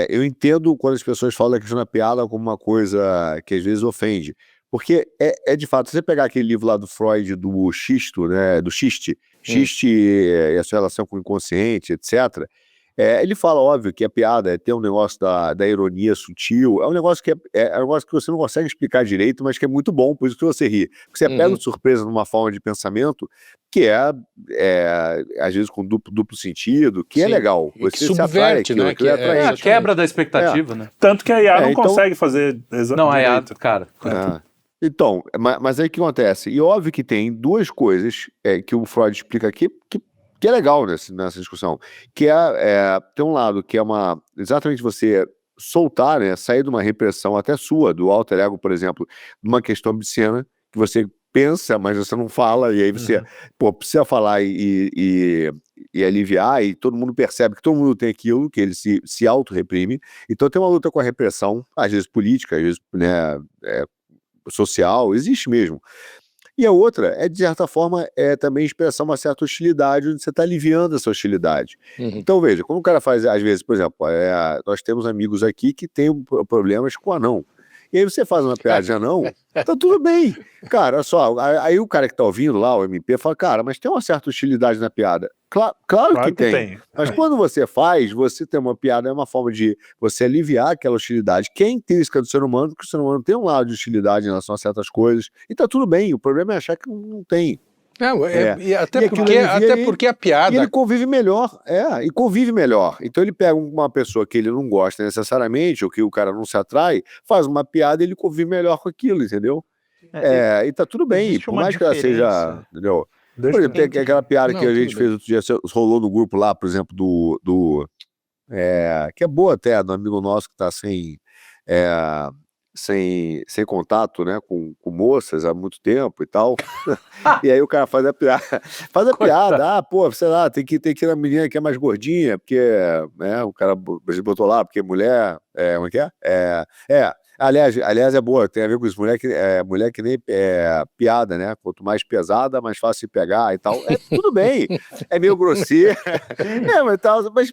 eu entendo quando as pessoas falam da questão da piada como uma coisa que às vezes ofende. Porque de fato, se você pegar aquele livro lá do Freud, do xisto, né, do xiste e a sua relação com o inconsciente, etc., ele fala, óbvio, que a piada tem um negócio da ironia sutil, é um negócio que é um negócio que você não consegue explicar direito, mas que é muito bom, por isso que você ri. Porque você pega de surpresa numa forma de pensamento que às vezes com duplo sentido, que é Sim. legal. E que Você se atrai subverte, aquilo, né, aquilo é que é- É a atraente. quebra da expectativa, né? Tanto que a IA não então- consegue fazer Não, a IA, direito. cara. Então, mas aí o que acontece? E óbvio que tem duas coisas que o Freud explica aqui que é legal nessa discussão, que tem um lado que é exatamente você soltar, né, sair de uma repressão até sua, do alter ego, por exemplo, numa questão obscena, que você pensa, mas você não fala, e aí você precisa falar e aliviar, e todo mundo percebe que todo mundo tem aquilo, que ele se auto-reprime. Então tem uma luta com a repressão, às vezes política, às vezes, né, social, existe mesmo. E a outra de certa forma, também expressar uma certa hostilidade, onde você está aliviando essa hostilidade. Então, veja, como o cara faz, às vezes, por exemplo, nós temos amigos aqui que têm problemas com anão. E aí você faz uma piada de anão, tá tudo bem. Cara, olha só, aí o cara que tá ouvindo lá, o MP, fala, cara, mas tem uma certa hostilidade na piada. Claro que tem. Mas quando você tem uma piada, é uma forma de você aliviar aquela hostilidade, que é intrínseca do ser humano, porque o ser humano tem um lado de hostilidade em relação a certas coisas, e tá tudo bem, o problema é achar que não tem. Não, e até E aquilo porque a E piada... ele convive melhor, Então ele pega uma pessoa que ele não gosta necessariamente, ou que o cara não se atrai, faz uma piada e ele convive melhor com aquilo, entendeu? E tá tudo bem, existe por uma mais que ela seja, diferença. entendeu? Deixa Por exemplo, eu- tem aquela piada Não, que a tudo gente bem. fez outro dia, rolou no grupo lá, por exemplo, que é boa até, do amigo nosso que tá sem contato, né, com moças há muito tempo e tal. E aí o cara faz a piada, pô, sei lá, tem que ir na menina que é mais gordinha, porque, né, o cara botou lá, porque mulher, como é que é? Aliás, é boa, tem a ver com isso, mulher que nem piada, né, quanto mais pesada, mais fácil de pegar e tal, tudo bem, é meio grosseiro,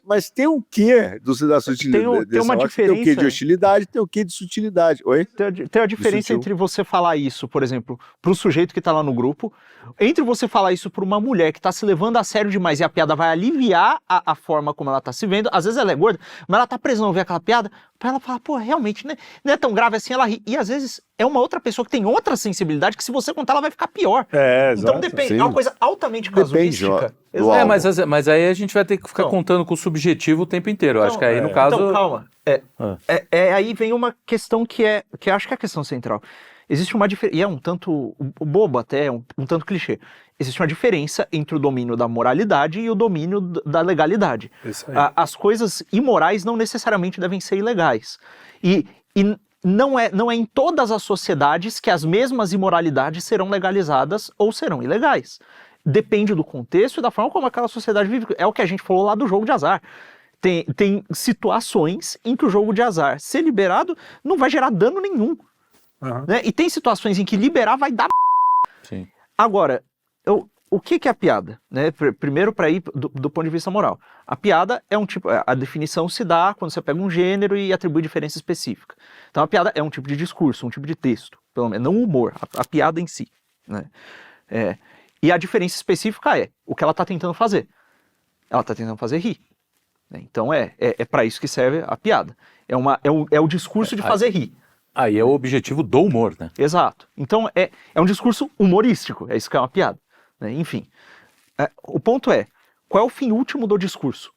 mas tem um quê da sutilidade? Tem uma Tem o quê diferença. de hostilidade, tem o quê de sutilidade, oi? Tem a diferença sutil. entre você falar isso, por exemplo, pro sujeito que tá lá no grupo, entre você falar isso pra uma mulher que tá se levando a sério demais e a piada vai aliviar a forma como ela tá se vendo, às vezes ela é gorda, mas ela tá presa não ver aquela piada, pra ela falar, pô, realmente, né, não é tão grave assim, ela ri. E às vezes é uma outra pessoa que tem outra sensibilidade que se você contar ela vai ficar pior. Então exato. depende, Sim. é uma coisa altamente Depende, ó, casuística. do Exato. alvo. Mas aí a gente vai ter que ficar Então. contando com o subjetivo o tempo inteiro. Eu acho que aí, no caso... Então, calma. Aí vem uma questão que acho que é a questão central. Existe uma diferença, e é um tanto bobo até, um tanto clichê. Existe uma diferença entre o domínio da moralidade e o domínio da legalidade. Isso aí. As coisas imorais não necessariamente devem ser ilegais. E não é em todas as sociedades que as mesmas imoralidades serão legalizadas ou serão ilegais. Depende do contexto e da forma como aquela sociedade vive. É o que a gente falou lá do jogo de azar. Tem situações em que o jogo de azar, ser liberado, não vai gerar dano nenhum. Uhum. Né? E tem situações em que liberar vai dar. Sim. Agora, o que é a piada? Né? Primeiro, para ir do ponto de vista moral. A piada é um tipo. A definição se dá quando você pega um gênero e atribui diferença específica. Então, a piada é um tipo de discurso, um tipo de texto, pelo menos, não o humor, a piada em si. Né? E a diferença específica é o que ela está tentando fazer. Ela está tentando fazer rir. Né? Então, é para isso que serve a piada. É o discurso de fazer rir. Aí é o objetivo do humor, né? Exato. Então, é um discurso humorístico. É isso que é uma piada. Né? Enfim. O ponto é, qual é o fim último do discurso?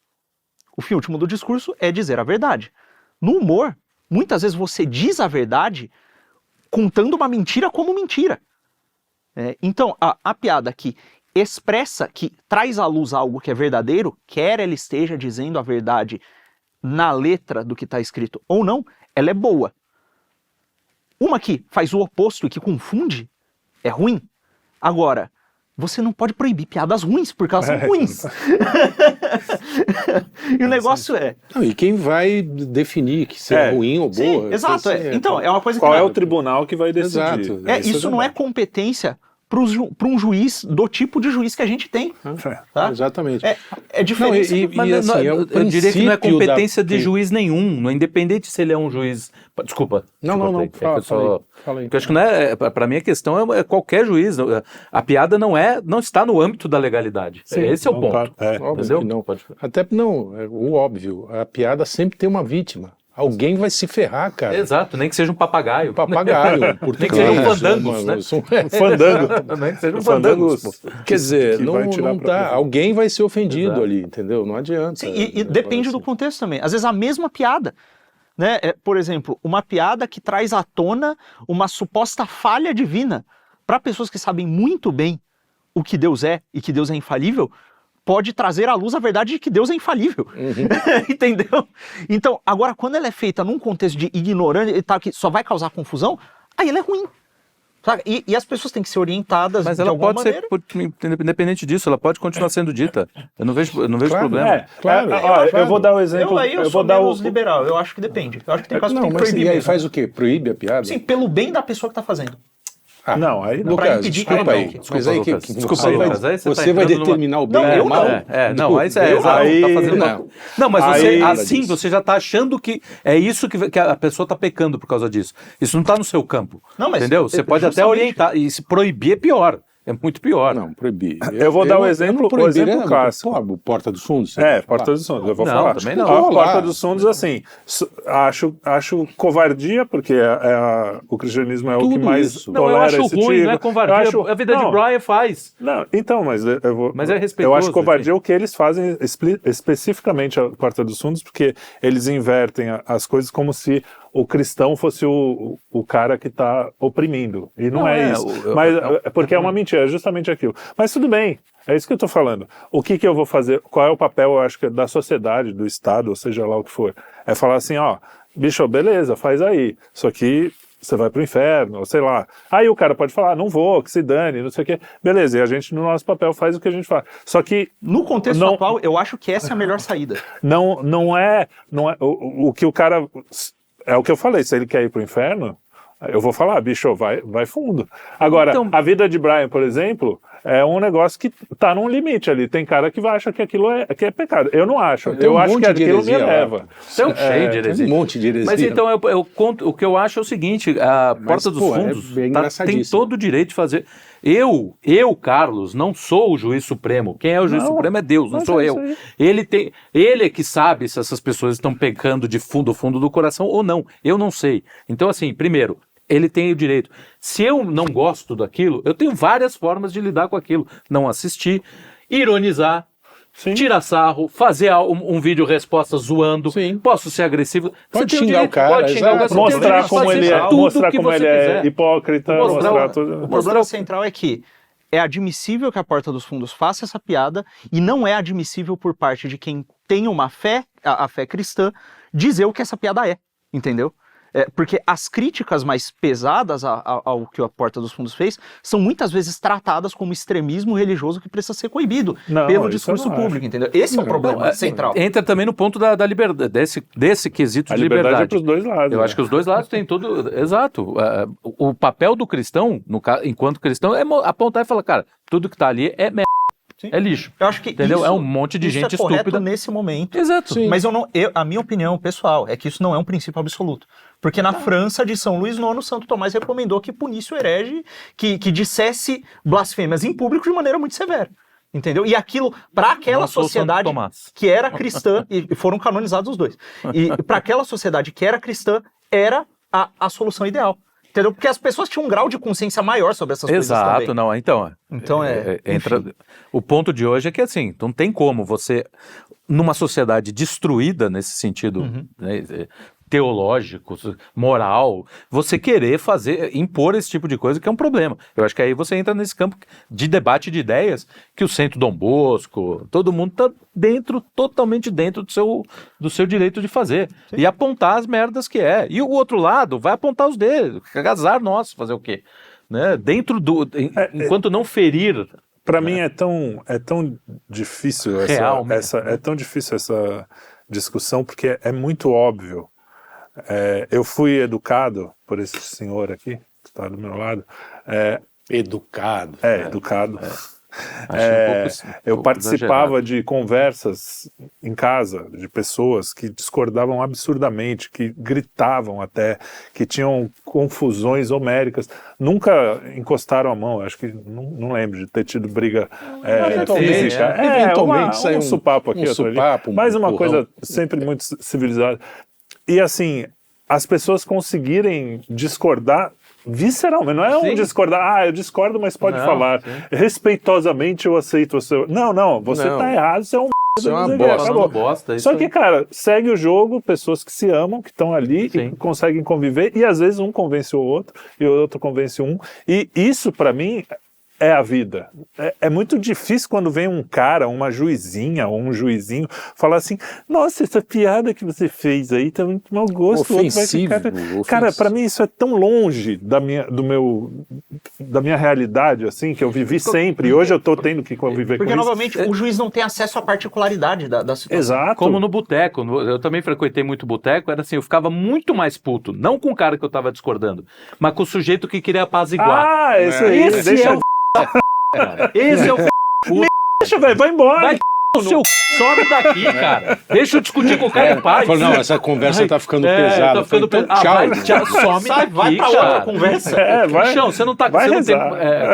O fim último do discurso é dizer a verdade. No humor, muitas vezes você diz a verdade contando uma mentira como mentira. Então, a piada que expressa, que traz à luz algo que é verdadeiro, quer ela esteja dizendo a verdade na letra do que está escrito ou não, ela é boa. Uma que faz o oposto e que confunde é ruim. Agora, você não pode proibir piadas ruins, porque elas são ruins. E o negócio Não, e quem vai definir que se é ruim ou boa? Sim, exato. Então, é uma coisa Qual que... é o tribunal que vai decidir? Exato. Isso não é competência para um juiz do tipo de juiz que a gente tem. Tá? Exatamente. É diferente. Eu diria que não é competência de juiz nenhum, não é independente se ele é um juiz... Desculpa. Não. Fala aí. Porque eu acho que não é, para mim a questão é qualquer juiz. A piada não está no âmbito da legalidade. Esse é o ponto. Óbvio Entendeu? que não, pode... Até não, é o óbvio. A piada sempre tem uma vítima. Alguém vai se ferrar, cara. Exato, nem que seja um papagaio. Papagaio. Nem que seja um fandangos, né? Fandango. Nem que seja um fandangos. Quer dizer, que vai não tirar dá. Alguém vai ser ofendido ali, entendeu? Não adianta. Sim, e depende do contexto também. Às vezes a mesma piada. Né? Por exemplo, uma piada que traz à tona uma suposta falha divina para pessoas que sabem muito bem o que Deus é e que Deus é infalível, pode trazer à luz a verdade de que Deus é infalível. Entendeu? Então, agora, quando ela é feita num contexto de ignorância e tal, que só vai causar confusão, aí ela é ruim. Sabe? E as pessoas têm que ser orientadas Mas de ela alguma pode maneira. ser, independente disso, ela pode continuar sendo dita. Eu não vejo problema. Eu vou dar o exemplo. Eu sou menos liberal, eu acho que depende. Eu acho que tem casos que tem que mas proibir e aí mesmo. faz o quê? Proíbe a piada? Sim, pelo bem da pessoa que tá fazendo. Não, aí não. Pra Lucas, impedir que desculpa ele aí. não. Mas aí Lucas, que desculpa, você Lucas, aí vai, você tá você vai entrando determinar o bem Não, ou eu o mal? não. Mas é exato, aí- tá fazendo não. Não, mas Aí- assim você já tá achando que é isso que a pessoa tá pecando por causa disso. Isso não tá no seu campo. Não, mas entendeu? Você pode até justamente- orientar, e se proibir é pior. É muito pior. Não, proibir. Eu vou dar o exemplo clássico. Pô, Porta dos Fundos. Porta dos Fundos, eu vou Não, falar. também não. A Vou Porta lá. dos Fundos, assim, acho covardia, porque o cristianismo é o que Tudo mais isso. Não, eu tolera acho esse ruim, tipo. não é covardia. Eu acho- A vida de não, Brian faz. Não, então, mas eu vou. Mas é Eu respeitoso, acho covardia assim. o que eles fazem especificamente a Porta dos Fundos, porque eles invertem as coisas como se o cristão fosse o cara que está oprimindo. E não é isso. Mas, porque é uma mentira, é justamente aquilo. Mas tudo bem, é isso que eu estou falando. O que eu vou fazer? Qual é o papel, eu acho, que da sociedade, do Estado, ou seja lá o que for? É falar assim, ó, bicho, beleza, faz aí. Só que você vai pro inferno, ou sei lá. Aí o cara pode falar, não vou, que se dane, não sei o quê. Beleza, e a gente, no nosso papel, faz o que a gente faz. Só que No contexto Não- atual, eu acho que essa é a melhor saída. não é o que o cara... É o que eu falei, se ele quer ir pro inferno, eu vou falar, bicho, vai fundo. Agora, Então- a vida de Brian, por exemplo, é um negócio que tá num limite ali. Tem cara que vai achar que aquilo que é pecado. Eu não acho. Tem Eu um acho monte que de aquilo me heresia lá. eleva. São cheio de heresia. Tem um monte de heresia. Mas então eu conto, o que eu acho é o seguinte, a Porta dos pô, Fundos é tem engraçadíssimo. todo o direito de fazer. Eu, Carlos, não sou o juiz supremo. Quem é o juiz supremo é Deus, não mas sou é eu. isso aí. Ele é que sabe se essas pessoas estão pecando de fundo do coração ou não. Eu não sei. Então, assim, primeiro, ele tem o direito. Se eu não gosto daquilo, eu tenho várias formas de lidar com aquilo. Não assistir, ironizar, Sim. tirar sarro, fazer um vídeo resposta zoando, Sim. posso ser agressivo. Pode Você tem xingar direito, o cara, pode xingar o cara, exato. você tem o Mostrar direito de como fazer ele é, tudo mostrar que como você ele é quiser. hipócrita, mostrar tudo. O problema central é que é admissível que a Porta dos Fundos faça essa piada e não é admissível por parte de quem tem uma fé, a fé cristã, dizer o que essa piada é, entendeu? Porque as críticas mais pesadas ao que a Porta dos Fundos fez são muitas vezes tratadas como extremismo religioso que precisa ser coibido Não, pelo isso eu discurso não público, entendeu? Esse é o problema central. Entra também no ponto da liberdade, desse quesito A de liberdade é liberdade. para os dois lados. Eu né? acho que os dois lados têm todo. Exato. O papel do cristão, enquanto cristão, é apontar e falar, cara, tudo que tá ali é merda. Sim. É lixo. Eu acho que Entendeu? isso, É um monte de isso gente é correto estúpida. nesse momento. Exato. Mas a minha opinião pessoal é que isso não é um princípio absoluto. Porque na França de São Luís IX, Santo Tomás recomendou que punisse o herege que dissesse blasfêmias em público de maneira muito severa. Entendeu? E aquilo, para aquela Não sou sociedade Santo Tomás. que era cristã, e foram canonizados os dois, e para aquela sociedade que era cristã, era a solução ideal. Entendeu? Porque as pessoas tinham um grau de consciência maior sobre essas coisas também. Exato, não. Então, entra. O ponto de hoje é que assim, não tem como você, numa sociedade destruída nesse sentido, né, teológico, moral, você querer impor esse tipo de coisa que é um problema. Eu acho que aí você entra nesse campo de debate de ideias que o Centro Dom Bosco, todo mundo tá totalmente dentro do seu direito de fazer. Sim. E apontar as merdas que é. E o outro lado vai apontar os dele, azar nosso, fazer o quê? Né? Enquanto não ferir. Para mim é tão difícil é tão difícil essa discussão, porque é muito óbvio. Eu fui educado por esse senhor aqui, que está do meu lado. Educado. Educado. Eu participava de conversas em casa de pessoas que discordavam absurdamente, que gritavam até, que tinham confusões homéricas. Nunca encostaram a mão, acho que não lembro de ter tido briga física. Eventualmente saiu um supapo aqui, outro ali. Mas uma coisa sempre muito civilizada. E assim, as pessoas conseguirem discordar visceralmente, não é discordar, eu discordo, mas pode falar. Sim. Respeitosamente eu aceito o seu. Não, você tá errado, você é uma bosta. Só que, cara, segue o jogo, pessoas que se amam, que estão ali e conseguem conviver, e às vezes um convence o outro, e o outro convence um. E isso, pra mim, é a vida. É muito difícil quando vem um cara, uma juizinha ou um juizinho, falar assim, nossa, essa piada que você fez aí tá muito mau gosto. Ofensivo. Cara, pra mim isso é tão longe da minha realidade, assim, que eu vivi sempre, e hoje eu tô tendo que conviver com isso. Porque, novamente, o juiz não tem acesso à particularidade da situação. Exato. Como no boteco. Eu também frequentei muito boteco, era assim, eu ficava muito mais puto, não com o cara que eu tava discordando, mas com o sujeito que queria apaziguar. Esse aí, esse é o esse é o deixa, velho, vai embora. Vai o seu sobe daqui, cara. Deixa eu discutir com o cara em paz. Não, essa conversa tá ficando pesada. Tá ficando tchau. Some daqui, vai pra outra conversa. Chão, você não tem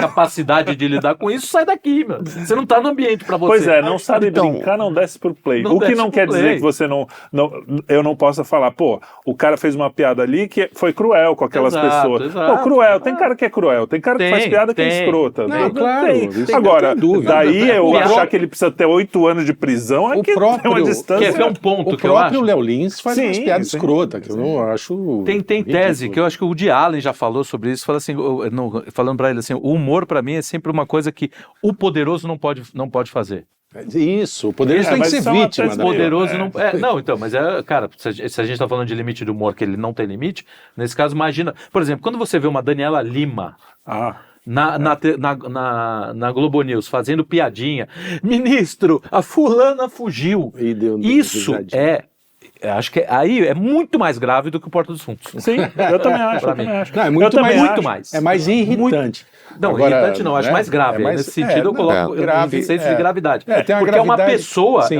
capacidade de lidar com isso, sai daqui, meu. Você não tá no ambiente pra você. Pois não sabe brincar, não desce pro play. O que não quer dizer que você eu não possa falar, pô, o cara fez uma piada ali que foi cruel com aquelas pessoas. Exato. Pô, cruel, tem cara que é cruel, tem cara que faz piada que é escrota. Não, claro. Agora, daí eu achar que ele precisa ter 8 anos de prisão, o próprio, tem uma distância. Quer ver um ponto o que eu acho? próprio Léo Lins faz umas piadas escrotas, que eu não acho... Tem tese, que eu acho que o Woody Allen já falou sobre isso, fala assim, falando pra ele assim, o humor pra mim é sempre uma coisa que o poderoso não pode fazer. Isso, o poderoso tem que ser vítima. O poderoso não... não, então, mas cara, se a gente tá falando de limite do humor, que ele não tem limite, nesse caso, imagina, por exemplo, quando você vê uma Daniela Lima... Na Globo News, fazendo piadinha. Ministro, a fulana fugiu. Isso acho que aí é muito mais grave do que o Porta dos Fundos. Sim, eu também acho. Não, é muito mais. É mais irritante. Não, agora, irritante não, acho mais grave. Nesse sentido, eu coloco grave, senso de gravidade. Porque é uma pessoa, que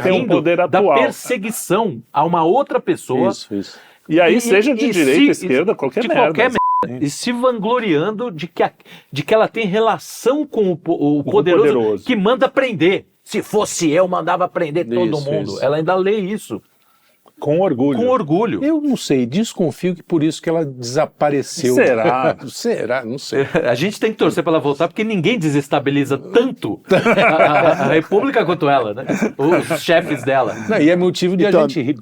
rindo da perseguição a uma outra pessoa. Isso. E aí, seja de direita, esquerda, qualquer merda. e se vangloriando de que ela tem relação com o poderoso que manda prender. Se fosse eu, mandava prender todo mundo. Isso. Ela ainda lê isso. Com orgulho. Com orgulho. Eu não sei, desconfio que por isso que ela desapareceu. Será? Será? Não sei. A gente tem que torcer para ela voltar, porque ninguém desestabiliza tanto a República quanto ela, né? Os chefes dela. Não, e é motivo de Então, a gente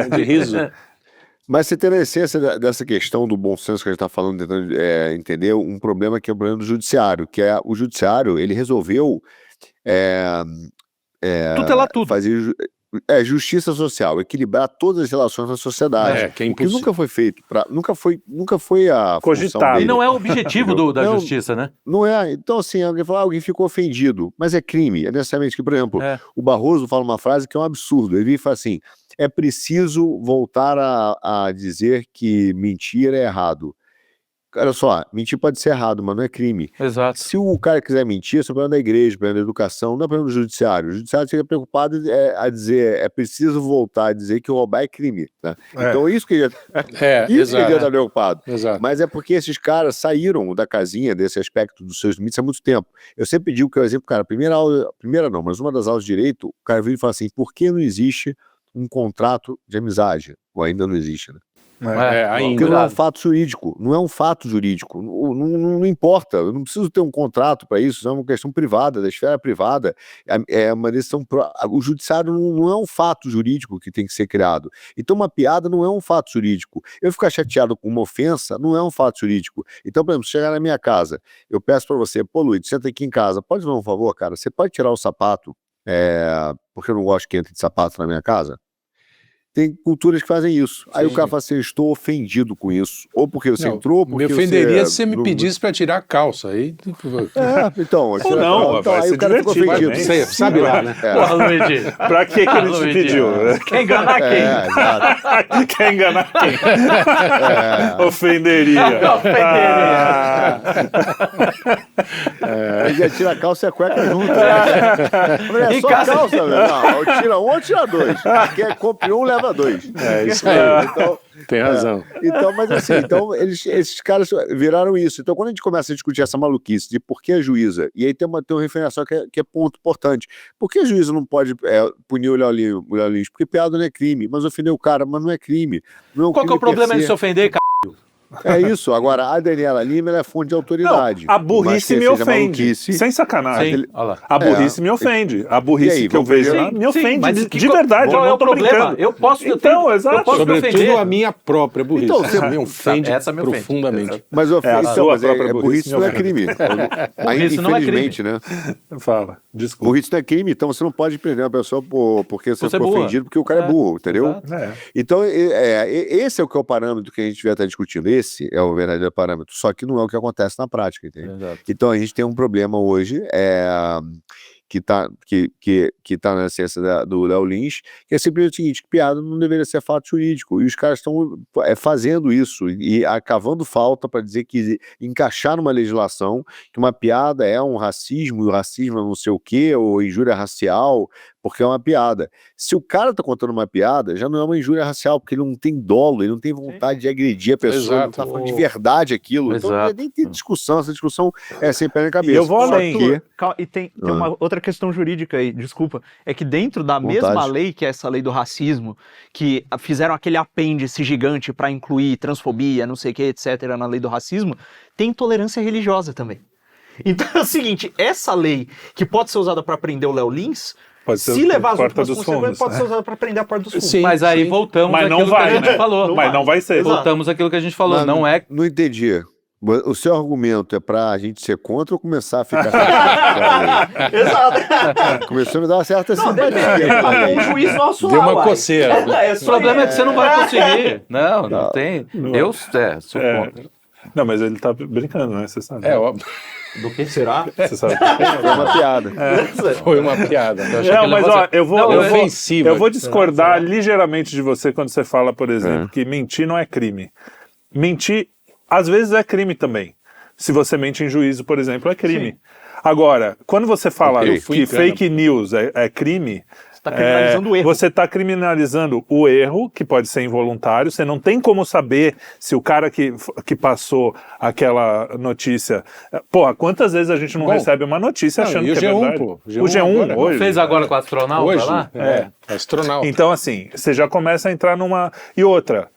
de riso. Mas você tem a essência dessa questão do bom senso que a gente está falando, tentando entender um problema que é o problema do judiciário, que é o judiciário, ele resolveu Tutelar tudo. fazer justiça social, equilibrar todas as relações na sociedade. Que é o que impossível. nunca foi feito, nunca foi a Cogitado. função dele. E não é o objetivo da Não. justiça, né? Não é. Então, assim, alguém fala, alguém ficou ofendido, mas é crime. É necessariamente que, por exemplo, o Barroso fala uma frase que é um absurdo. Ele fala assim: é preciso voltar a dizer que mentir é errado. Olha só, mentir pode ser errado, mas não é crime. Exato. Se o cara quiser mentir, isso é problema da igreja, problema da educação, não é problema do judiciário. O judiciário fica preocupado a dizer, é preciso voltar a dizer que roubar é crime. Né? Então, isso que ele já está preocupado. Exato. Mas é porque esses caras saíram da casinha desse aspecto dos seus limites há muito tempo. Eu sempre digo que, por exemplo, cara, mas uma das aulas de direito, o cara vira e fala assim, por que não existe um contrato de amizade? Ou ainda não existe, né? Ainda. Porque não é um fato jurídico, não é um fato jurídico, não importa, eu não preciso ter um contrato para isso é uma questão privada, da esfera privada, é uma decisão, o judiciário não é um fato jurídico que tem que ser criado, então uma piada não é um fato jurídico, eu ficar chateado com uma ofensa não é um fato jurídico, então por exemplo, se chegar na minha casa, eu peço para você, pô Luiz, senta aqui em casa, pode fazer um favor, cara, você pode tirar o sapato, porque eu não gosto que entre de sapato na minha casa? Tem culturas que fazem isso. Aí o cara fala assim, eu estou ofendido com isso. Ou porque você entrou, porque me ofenderia você... se você me pedisse para tirar a calça. Aí... então... Ou não, então, vai aí se o cara fica divertir ofendido. também. Você sabe lá, né? Porra, Luigi. Pra que ele te pediu? Né? Quer enganar quem? Exato. Quer enganar quem? Ofenderia. Aí já tira a calça e a cueca junto. Né? É Em só casa- a calça, velho. Não, ou tira um ou tira dois. Quem compra um, leva dois. É isso aí. Então, Tem razão. Então, mas assim, esses caras viraram isso. Então, quando a gente começa a discutir essa maluquice de por que a juíza, e aí tem uma referência que é ponto importante, por que a juíza não pode punir o Léo Lins? Porque piada não é crime, mas ofender o cara, mas não é crime. Não é um Qual que é o crime per problema de se. se ofender, cara? É isso. Agora, a Daniela Lima, ela é fonte de autoridade. Não, a burrice Mas me que seja ofende. maluquice, Sem sacanagem. Sim, olha lá. A burrice me ofende. A burrice E aí, que eu vamos vejo ver? lá me ofende. mas de verdade, qual eu é não o tô problema? brincando. Eu posso exato. eu posso me Sobretudo ofender. a minha própria burrice. Então, Essa me ofende Essa me ofende. profundamente. Mas, a sua própria burrice burrice não é me ofende. crime. Burrice não é Infelizmente, né? Fala, desculpa. Burrice não é crime, então você não pode prender uma pessoa porque você Você é ficou burra. ofendido porque o cara é burro, entendeu? Exato. É. Então, esse é o que é o parâmetro que a gente devia estar discutindo. Esse é o verdadeiro parâmetro. Só que não é o que acontece na prática, entende? Exato. Então, a gente tem um problema hoje que tá na essência do Léo Lins, que é simplesmente o seguinte, que piada não deveria ser fato jurídico. E os caras estão fazendo isso e cavando falta para dizer que encaixar numa legislação que uma piada é um racismo, e o racismo é não sei o quê, ou injúria racial, porque é uma piada. Se o cara tá contando uma piada, já não é uma injúria racial, porque ele não tem dolo, ele não tem vontade de agredir a pessoa, ele não tá Exato. falando de verdade aquilo. Então não Exato. é nem ter discussão, essa discussão é sem pé na cabeça. E eu vou Só além. que- Calma, e tem uma outra questão jurídica aí, desculpa. É que dentro da Vontade. mesma lei, que é essa lei do racismo, que fizeram aquele apêndice gigante para incluir transfobia, não sei o que, etc., na lei do racismo, tem intolerância religiosa também. Então é o seguinte, essa lei que pode ser usada para prender o Léo Lins, Pode ser se levar as Porta últimas dos consequências, Fundos. pode ser usada para prender a porta dos fundos. Sim. Mas aí voltamos Mas não àquilo vai, que a gente né? falou. Mas não vai ser. Exato. Voltamos àquilo que a gente falou. Mas Não é. Não entendi. O seu argumento é pra gente ser contra ou começar a ficar... Exato. Começou a me dar uma certa Não, depende. simpatia. O juiz nosso Deu uma coceira. O problema é que você não vai conseguir. Não tem. Eu sou contra. Não, mas ele tá brincando, né? Você sabe. É óbvio. Do que Será? Você sabe. Foi uma piada. Foi uma piada. Eu achei que Não, ele mas ia ó, fazer- eu vou, Não, eu é vou, ofensiva. eu vou discordar ligeiramente de você quando você fala, por exemplo, que mentir não é crime. Mentir, às vezes, é crime também. Se você mente em juízo, por exemplo, é crime. Agora, quando você fala Ok, fui que em cana. fake news é crime, Tá criminalizando o erro. Você está criminalizando o erro, que pode ser involuntário. Você não tem como saber se o cara que passou aquela notícia... Porra, quantas vezes a gente não recebe uma notícia achando e o que é G1, verdade? pô. O G1 agora, hoje. Fez agora com o astronauta Hoje, lá? astronauta. Então, assim, você já começa a entrar numa... E outra,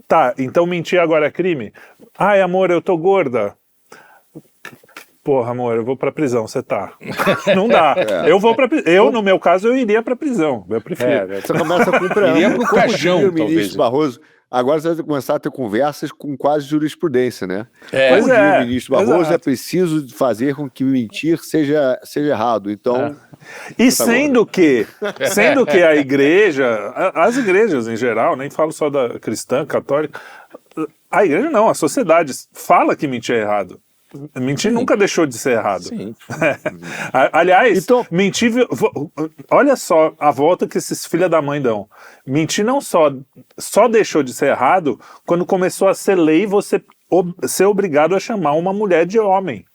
tá, então mentir agora é crime? Ai, amor, eu tô gorda. Porra, amor, eu vou pra prisão, você tá. Não dá. Eu vou pra prisão. Eu, no meu caso, eu iria pra prisão. Eu prefiro. Você começa com preâmbulo. Iria pro Como caixão, diria o talvez. ministro Barroso. Agora você vai começar a ter conversas com quase jurisprudência, né? Pois Como diria é, o ministro Barroso, exato. é preciso fazer com que mentir seja errado. Então, E sendo que a igreja, as igrejas em geral, nem falo só da cristã, católica, a igreja não, a sociedade fala que mentir é errado. Mentir nunca deixou de ser errado. Sim. Aliás, Então- mentir. Olha só a volta que esses filha da mãe dão. Mentir não só deixou de ser errado quando começou a ser lei você ser obrigado a chamar uma mulher de homem.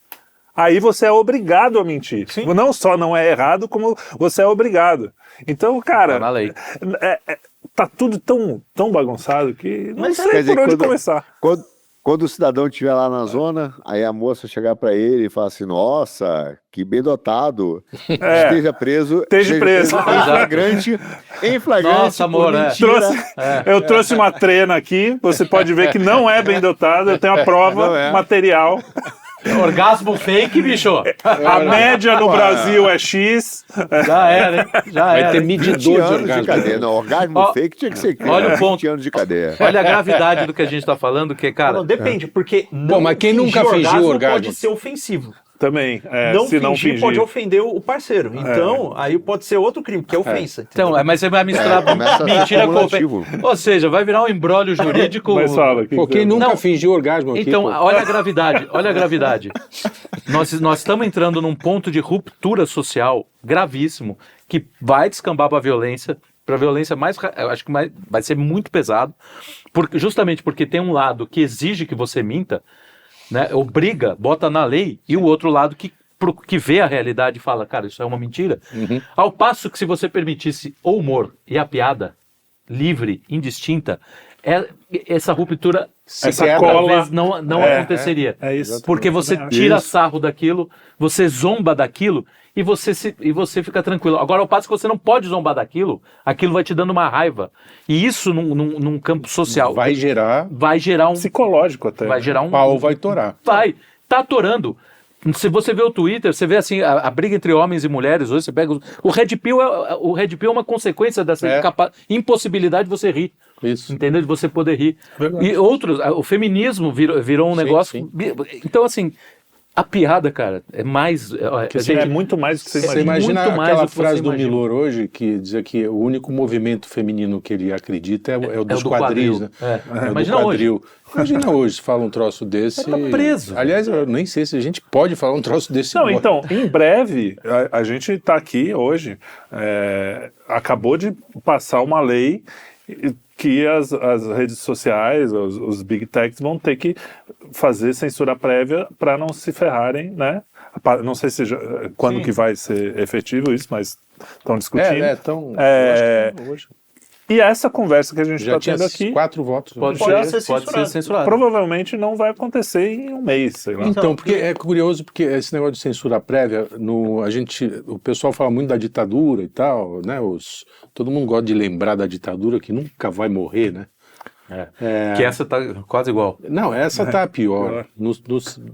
Aí você é obrigado a mentir. Sim. Não só não é errado, como você é obrigado. Então, cara, Tá na lei. tá tudo tão bagunçado que não Mas sei quer dizer, por onde quando- começar. quando o cidadão estiver lá na zona, aí a moça chegar para ele e falar assim, nossa, que bem dotado, esteja preso. Esteja preso. Em flagrante, Nossa, amor, por é. mentira. Eu trouxe uma trena aqui, você pode ver que não é bem dotado, eu tenho a prova Não é. material. Orgasmo fake, bicho? A média no Brasil é X. Já era, hein? Já Vai era. ter hein? 20 medidor de anos de orgasmo. cadeia. Não, orgasmo Ó, fake tinha que ser olha o 20 ponto. anos de cadeia. Olha a gravidade do que a gente tá falando, que, cara... Não, depende, porque não mas quem nunca fingir fingiu orgasmo? pode ser ofensivo. Também, Não se não fingir fingir. pode ofender o parceiro. Então, aí pode ser outro crime, que é ofensa. Então, mas você vai misturar começa a ser mentira com... acumulativo. Ou seja, vai virar um embrólio jurídico... Mas fala. Pô, quem nunca Não. fingiu orgasmo aqui, Então, pô? olha a gravidade, olha a gravidade. Nós estamos entrando num ponto de ruptura social gravíssimo que vai descambar para a violência mais, eu acho que vai ser muito pesado, justamente porque tem um lado que exige que você minta, né, obriga, bota na lei, e o outro lado que vê a realidade e fala, cara, isso é uma mentira. Ao passo que se você permitisse o humor e a piada livre, indistinta, essa ruptura Essa quebra. cola talvez não aconteceria. É isso. Porque você tira sarro daquilo, você zomba daquilo e você fica tranquilo. Agora, ao passo que você não pode zombar daquilo, aquilo vai te dando uma raiva. E isso, num campo social, Vai gerar, vai gerar um... Psicológico até. Vai gerar um... pau vai torar. Vai. Tá atorando. Se você vê o Twitter, você vê assim a briga entre homens e mulheres. Hoje você pega o Red Pill é uma consequência dessa impossibilidade de você rir. Isso. Entendeu? De você poder rir. Verdade. E outros, o feminismo virou um Sim, negócio. sim. Então, assim, a piada, cara, é mais. É muito mais do que você Você imagina. imagina Muito mais aquela do que você frase do imagina. Milor hoje, que dizia que o único movimento feminino que ele acredita é o dos do quadris, quadril. né? É. do Imagina quadril. Imagina hoje, se fala um troço desse... Tá preso. Aliás, eu nem sei se a gente pode falar um troço desse Não, agora. então, em breve, a gente está aqui hoje, acabou de passar uma lei que as redes sociais, os big techs vão ter que fazer censura prévia para não se ferrarem, né? Não sei se quando que vai ser efetivo isso, mas estão discutindo. Então, É, eu acho que hoje E essa conversa que a gente já está tinha tendo aqui 4 votos. Pode ser ser censurado. provavelmente não vai acontecer em um mês, sei lá. Então, porque é curioso, porque esse negócio de censura prévia, o pessoal fala muito da ditadura e tal, né? Todo mundo gosta de lembrar da ditadura, que nunca vai morrer, né? Que essa tá quase igual. Não, essa tá pior,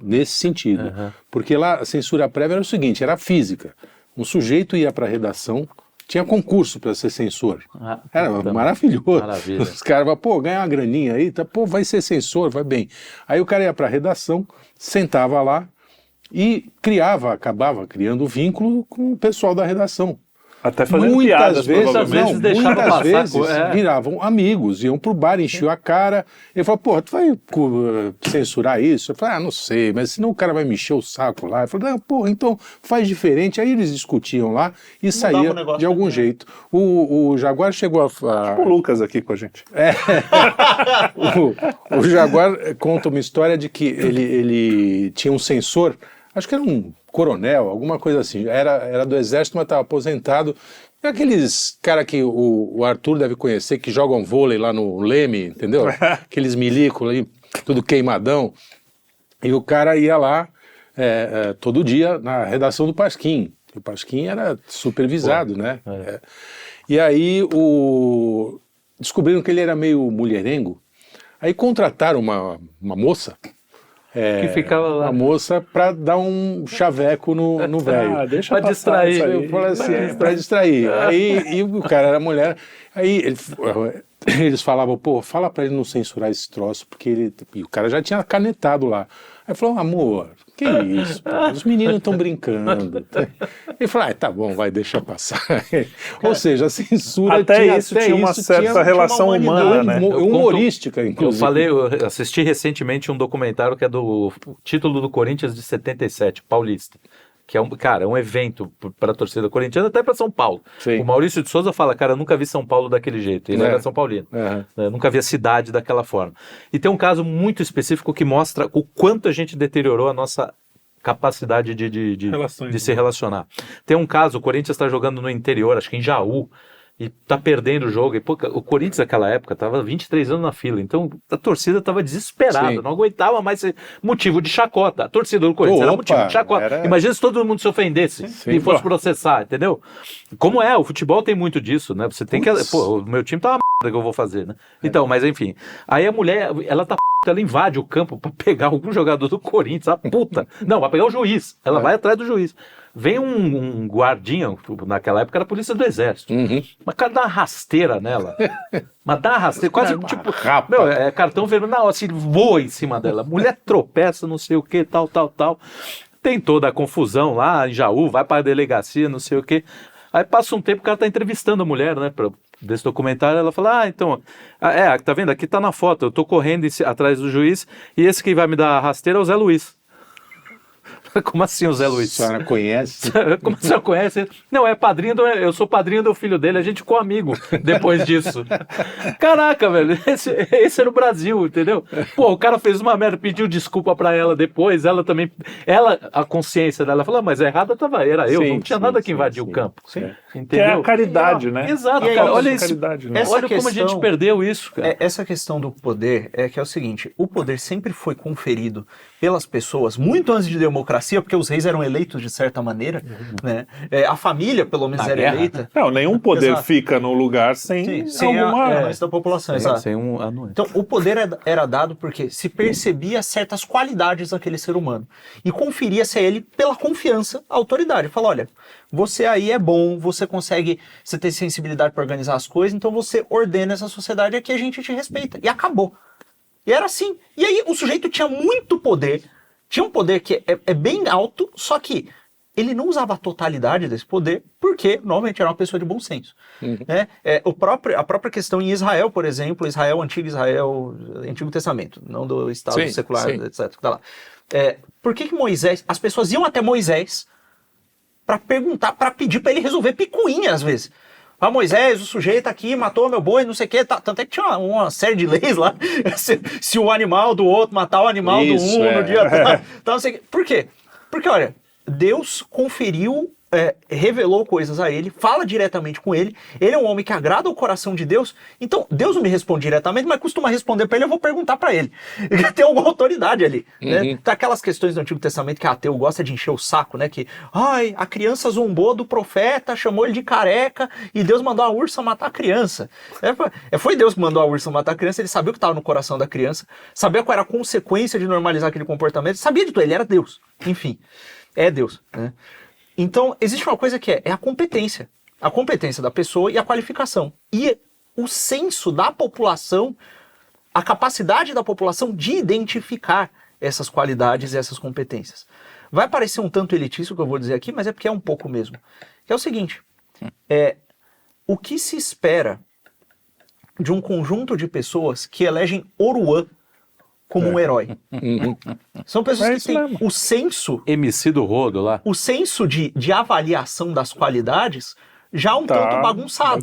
nesse sentido. Porque lá a censura prévia era o seguinte, era física. Um sujeito ia para a redação, tinha concurso para ser censor. Era então, maravilhoso. maravilha. Os caras falavam, pô, ganha uma graninha aí, tá, pô, vai ser censor, vai bem. Aí o cara ia para a redação, sentava lá e acabava criando vínculo com o pessoal da redação. Até fazendo piadas, provavelmente. deixavam muitas passar vezes viravam amigos, iam pro bar, enchiam a cara. Ele falou, pô, tu vai censurar isso? Eu falei, não sei, mas senão o cara vai me encher o saco lá. Eu falei, pô, então faz diferente. Aí eles discutiam lá e saía negócio de algum jeito. O Jaguar chegou a... O Lucas aqui com a gente. O Jaguar conta uma história de que ele tinha um censor, acho que era um coronel, alguma coisa assim, era do exército, mas estava aposentado. Aqueles cara que o Arthur deve conhecer, que jogam vôlei lá no Leme, entendeu? Aqueles milicos ali, tudo queimadão. E o cara ia lá todo dia na redação do Pasquim. O Pasquim era supervisado, né? E aí descobriram que ele era meio mulherengo. Aí contrataram uma moça. Que ficava lá. Uma moça pra dar um chaveco no velho. Deixa Pra passar distrair. isso aí. Eu falei assim, pra distrair. Aí o cara era mulher. Aí eles falavam, pô, fala pra ele não censurar esse troço, porque ele. E o cara já tinha canetado lá. Aí falou, amor, que isso? Pô, os meninos estão brincando. Ele falou, tá bom, vai, deixa passar. Ou seja, a censura Até isso tinha uma certa relação humana, né? Humorística, inclusive. Eu assisti recentemente um documentário que é do título do Corinthians de 77, Paulista. Que é um evento para a torcida corintiana, até para São Paulo. Sim. O Maurício de Souza fala, cara, eu nunca vi São Paulo daquele jeito. Ele era São Paulino. Eu nunca vi a cidade daquela forma. E tem um caso muito específico que mostra o quanto a gente deteriorou a nossa capacidade de se relacionar. Tem um caso, o Corinthians está jogando no interior, acho que em Jaú, e tá perdendo o jogo. E, pô, o Corinthians naquela época tava 23 anos na fila, então a torcida tava desesperada, Sim. não aguentava mais ser motivo de chacota. A torcida do Corinthians era motivo de chacota. Imagina se todo mundo se ofendesse e fosse processar, entendeu? Como o futebol tem muito disso, né? Você tem que... Pô, o meu time tá uma merda que eu vou fazer, né? Então, mas enfim. Aí a mulher, ela tá ela invade o campo pra pegar algum jogador do Corinthians, a puta. Não, vai pegar o juiz. Ela vai atrás do juiz. Vem um guardinha, naquela época era a polícia do exército. Mas cara dá uma rasteira nela. Mas dá uma rasteira, quase tipo... Meu, é cartão vermelho na hora, assim, voa em cima dela. Mulher tropeça, não sei o que, tal. Tem toda a confusão lá em Jaú, vai pra delegacia, não sei o que. Aí passa um tempo, o cara tá entrevistando a mulher, né, desse documentário, ela fala, então, tá vendo, aqui tá na foto, eu tô correndo atrás do juiz, e esse que vai me dar a rasteira é o Zé Luiz. Como assim o Zé Luiz? A senhora conhece? Como a senhora conhece? Não, eu sou padrinho do filho dele, a gente ficou amigo depois disso. Caraca, velho, esse era o Brasil, entendeu? Pô, o cara fez uma merda, pediu desculpa pra ela depois, ela também, a consciência dela falou, mas a errada era eu, não tinha nada que invadir o campo. Entendeu? Que é a caridade, né? Exato, E aí, cara, olha isso. Caridade, né? Olha como a gente perdeu isso, cara. Essa questão do poder que é o seguinte, o poder sempre foi conferido pelas pessoas, muito antes de democracia, porque os reis eram eleitos de certa maneira, né? A família, pelo menos, era eleita. Não, nenhum poder Exato. fica no lugar sem alguma... a anuência da população, exato. Sem anuência. Então, o poder era dado porque se percebia certas qualidades daquele ser humano e conferia-se a ele pela confiança à autoridade. Fala, olha, você aí é bom, você tem sensibilidade para organizar as coisas, então você ordena essa sociedade aqui, a gente te respeita. E acabou. E era assim. E aí o sujeito tinha muito poder, tinha um poder que é bem alto, só que ele não usava a totalidade desse poder, porque normalmente era uma pessoa de bom senso. Né? A própria questão em Israel, por exemplo, Antigo Testamento, não do Estado secular, etc. Tá lá. Por que Moisés, as pessoas iam até Moisés para perguntar, para pedir para ele resolver picuinha às vezes. Moisés, o sujeito aqui matou meu boi, não sei o que, tanto é que tinha uma série de leis lá, se o animal do outro matar o animal do um no dia tal, não sei o que. Por quê? Porque, olha, Deus conferiu, revelou coisas a ele, fala diretamente com ele é um homem que agrada o coração de Deus, então Deus não me responde diretamente, mas costuma responder para ele, eu vou perguntar para ele. Tem alguma autoridade ali. Né? Tá aquelas questões do Antigo Testamento que ateu gosta de encher o saco, né? Que, a criança zombou do profeta, chamou ele de careca e Deus mandou a ursa matar a criança. Foi Deus que mandou a ursa matar a criança, ele sabia o que estava no coração da criança, sabia qual era a consequência de normalizar aquele comportamento, sabia de tudo, ele era Deus. Enfim, é Deus, né? Então, existe uma coisa que é a competência. A competência da pessoa e a qualificação. E o senso da população, a capacidade da população de identificar essas qualidades e essas competências. Vai parecer um tanto elitista o que eu vou dizer aqui, mas é porque é um pouco mesmo. Que é o seguinte, o que se espera de um conjunto de pessoas que elegem Oruan como um herói? São pessoas que têm o senso... MC do Rodo lá. O senso de avaliação das qualidades já um tanto bagunçado.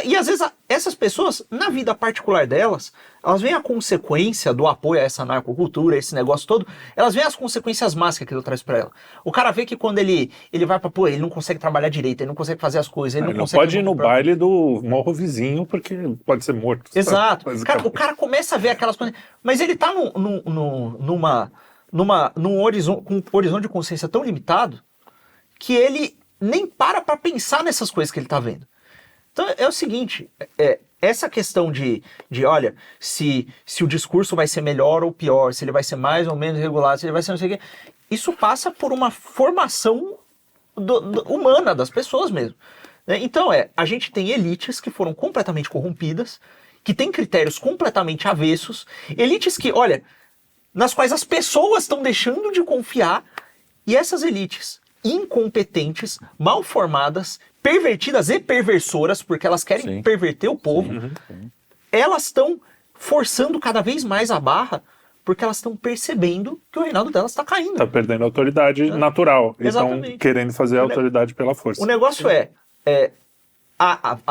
E às vezes essas pessoas, na vida particular delas, elas veem a consequência do apoio a essa narcocultura, esse negócio todo, elas veem as consequências más que aquilo traz pra ela. O cara vê que quando ele vai pra, ele não consegue trabalhar direito, ele não consegue fazer as coisas, ele não consegue... pode ir no baile do morro vizinho, porque pode ser morto. Exato. Cara, o cara começa a ver aquelas coisas, mas ele tá num horizonte, com um horizonte de consciência tão limitado, que ele nem para pensar nessas coisas que ele tá vendo. Então é o seguinte, essa questão de olha, se o discurso vai ser melhor ou pior, se ele vai ser mais ou menos regulado, se ele vai ser não sei o quê, isso passa por uma formação humana das pessoas mesmo. Então a gente tem elites que foram completamente corrompidas, que têm critérios completamente avessos, elites que, olha, nas quais as pessoas estão deixando de confiar, e essas elites incompetentes, mal formadas, pervertidas e perversoras, porque elas querem perverter o povo, elas estão forçando cada vez mais a barra, porque elas estão percebendo que o reinado delas está caindo. Está perdendo a autoridade natural. E estão querendo fazer a autoridade pela força. O negócio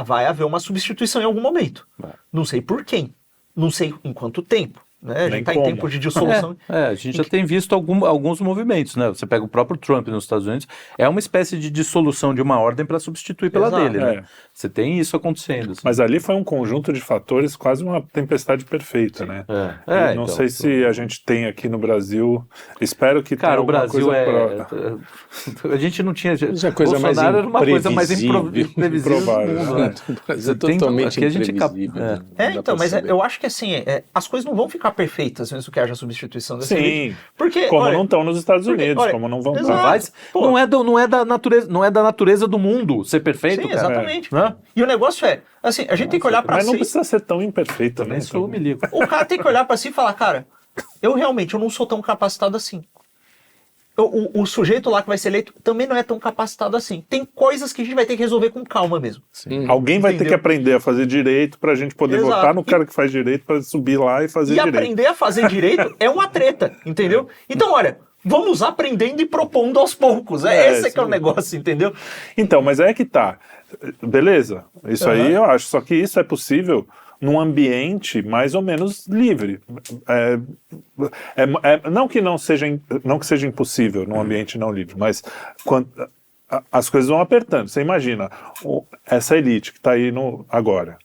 vai haver uma substituição em algum momento. Não sei por quem, não sei em quanto tempo. Né? A gente está em tempo de dissolução. A gente já tem visto alguns movimentos, né? Você pega o próprio Trump nos Estados Unidos, é uma espécie de dissolução de uma ordem para substituir pela dele, né? Você tem isso acontecendo. Assim. Mas ali foi um conjunto de fatores, quase uma tempestade perfeita, né? Não sei se a gente tem aqui no Brasil, espero que tenha alguma coisa... Cara, o Brasil a gente não tinha... Bolsonaro era uma coisa mais imprevisível do mundo, né? Mas é totalmente imprevisível. Então, mas eu acho que assim, as coisas não vão ficar perfeitas, mesmo que haja substituição dessa elite. Porque, como não estão nos Estados Unidos, como não vão estar. Não é da natureza do mundo ser perfeito, cara. Exatamente. E o negócio assim, a gente tem que olhar pra si... Mas não precisa ser tão imperfeito, né? Isso eu me ligo. O cara tem que olhar pra si e falar, cara, eu não sou tão capacitado assim. O sujeito lá que vai ser eleito também não é tão capacitado assim. Tem coisas que a gente vai ter que resolver com calma mesmo. Alguém vai ter que aprender a fazer direito pra gente poder votar no cara que faz direito pra subir lá e fazer direito. E aprender a fazer direito é uma treta, entendeu? Então, olha, vamos aprendendo e propondo aos poucos. Esse que é o negócio, entendeu? Então, mas que tá. Beleza, isso aí eu acho. Só que isso é possível num ambiente mais ou menos livre. Não que seja impossível num ambiente não livre, mas quando as coisas vão apertando. Você imagina, essa elite que está aí agora,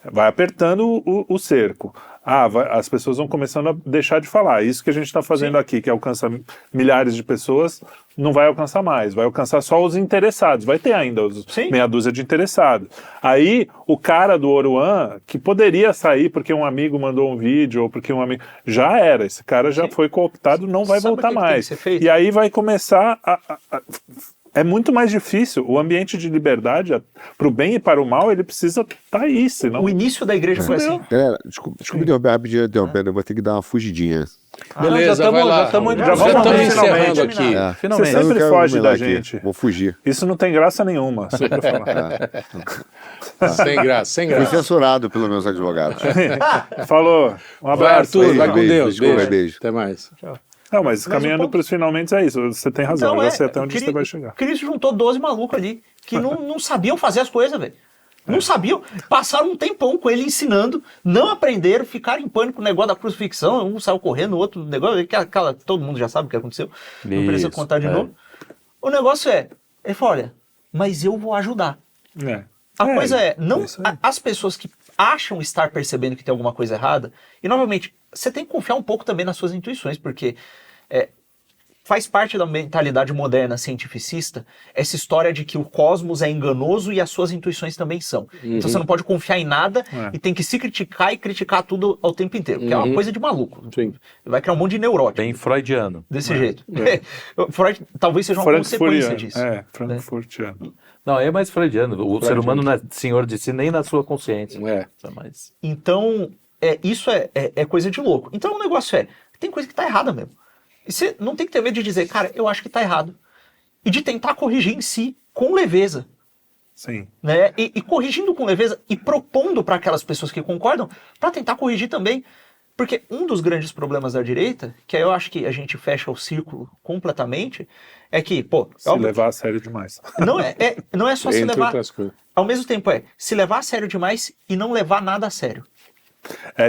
vai apertando o cerco. As pessoas vão começando a deixar de falar. Isso que a gente está fazendo aqui, que alcança milhares de pessoas, não vai alcançar mais. Vai alcançar só os interessados. Vai ter ainda meia dúzia de interessados. Aí, o cara do Oruan, que poderia sair porque um amigo mandou um vídeo, ou porque um amigo... Já era. Esse cara já foi cooptado, não vai voltar mais. E aí vai começar é muito mais difícil. O ambiente de liberdade, para o bem e para o mal, ele precisa estar aí, senão... O início da igreja foi assim. Desculpa interromper, eu vou ter que dar uma fugidinha. Beleza, vai lá. Já estamos encerrando aqui. Você sempre foge da gente. Vou fugir. Isso não tem graça nenhuma, só pra falar. Sem graça. Fui censurado pelos meus advogados. Falou. Um abraço. Vai, Arthur, vai com Deus. Beijo. Até mais. Tchau. Não, mas caminhando para os finalmente é isso. Você tem razão, eu já sei até onde você vai chegar. Cristo juntou 12 malucos ali, que não sabiam fazer as coisas, velho. Não sabiam. Passaram um tempão com ele ensinando, não aprenderam, ficaram em pânico com o negócio da crucifixão, um saiu correndo, o outro negócio, todo mundo já sabe o que aconteceu, não precisa contar de novo. O negócio ele falou, olha, mas eu vou ajudar. A coisa as pessoas que acham estar percebendo que tem alguma coisa errada, e novamente, você tem que confiar um pouco também nas suas intuições, porque faz parte da mentalidade moderna cientificista essa história de que o cosmos é enganoso e as suas intuições também são. Então você não pode confiar em nada e tem que se criticar e criticar tudo ao tempo inteiro, porque é uma coisa de maluco. Sim. Vai criar um monte de neurótico. Bem freudiano. Desse jeito. Freud talvez seja uma consequência disso. Frankfurtiano. Não, é mais freudiano. O ser humano não é senhor de si nem na sua consciência. Mas... Então, isso é coisa de louco. Então o negócio tem coisa que tá errada mesmo. E você não tem que ter medo de dizer, cara, eu acho que tá errado. E de tentar corrigir em si com leveza. Sim. Né? E corrigindo com leveza e propondo para aquelas pessoas que concordam para tentar corrigir também. Porque um dos grandes problemas da direita, que aí eu acho que a gente fecha o círculo completamente, é que, se levar a sério demais. Não é só se levar... ao mesmo tempo se levar a sério demais e não levar nada a sério.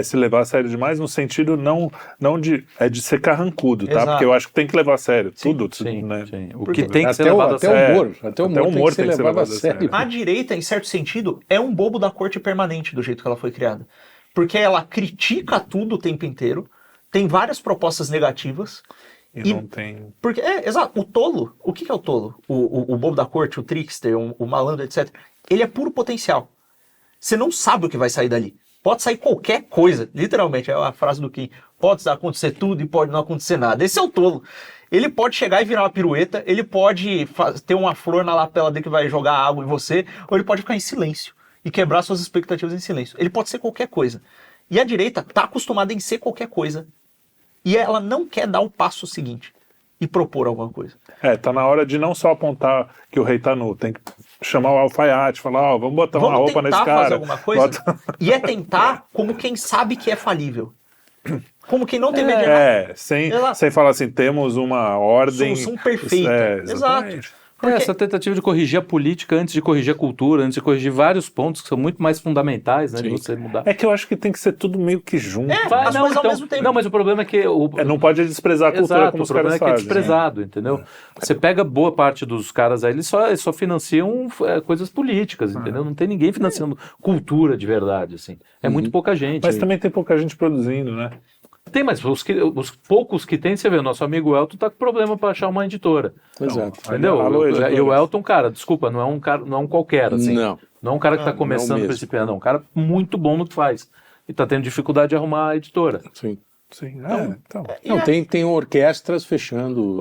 Se levar a sério demais no sentido não de ser carrancudo, tá? Exato. Porque eu acho que tem que levar a sério tudo, Sim, né? sim. O Porque que tem que ser Até o levado a sério. humor. Até o humor tem que ser levado a sério. A direita, em certo sentido, é um bobo da corte permanente do jeito que ela foi criada. Porque ela critica tudo o tempo inteiro, tem várias propostas negativas. E não tem... Porque, exato, o tolo, o que é o tolo? O bobo da corte, o trickster, o malandro, etc. Ele é puro potencial. Você não sabe o que vai sair dali. Pode sair qualquer coisa, literalmente, é a frase do Kim. Pode acontecer tudo e pode não acontecer nada. Esse é o tolo. Ele pode chegar e virar uma pirueta, ele pode ter uma flor na lapela dele que vai jogar água em você, ou ele pode ficar em silêncio e quebrar suas expectativas em silêncio. Ele pode ser qualquer coisa. E a direita está acostumada em ser qualquer coisa. E ela não quer dar o passo seguinte e propor alguma coisa. Tá na hora de não só apontar que o rei tá nu, tem que chamar o alfaiate, falar, vamos botar uma roupa nesse cara. Fazer alguma coisa, e tentar como quem sabe que é falível. Como quem não tem medo de errar. Sem falar assim, temos uma ordem... Solução perfeita. Exato. Porque... Essa tentativa de corrigir a política antes de corrigir a cultura, antes de corrigir vários pontos que são muito mais fundamentais, né, de você mudar. É que eu acho que tem que ser tudo meio que junto. As coisas ao mesmo tempo. Não, mas o problema é que... não pode desprezar a cultura como os caras fazem. O problema é que é desprezado, entendeu? Você pega boa parte dos caras aí, eles só financiam coisas políticas, entendeu? Não tem ninguém financiando cultura de verdade, assim. É muito pouca gente. Mas também tem pouca gente produzindo, né? Tem, mas os poucos que tem, você vê, o nosso amigo Elton tá com problema para achar uma editora. Exato. Entendeu? E o Elton, cara, desculpa, não é um qualquer, assim. Não é um cara que tá começando a principiar, não. É um cara muito bom no que faz. E tá tendo dificuldade de arrumar a editora. Sim. Não, tem orquestras fechando.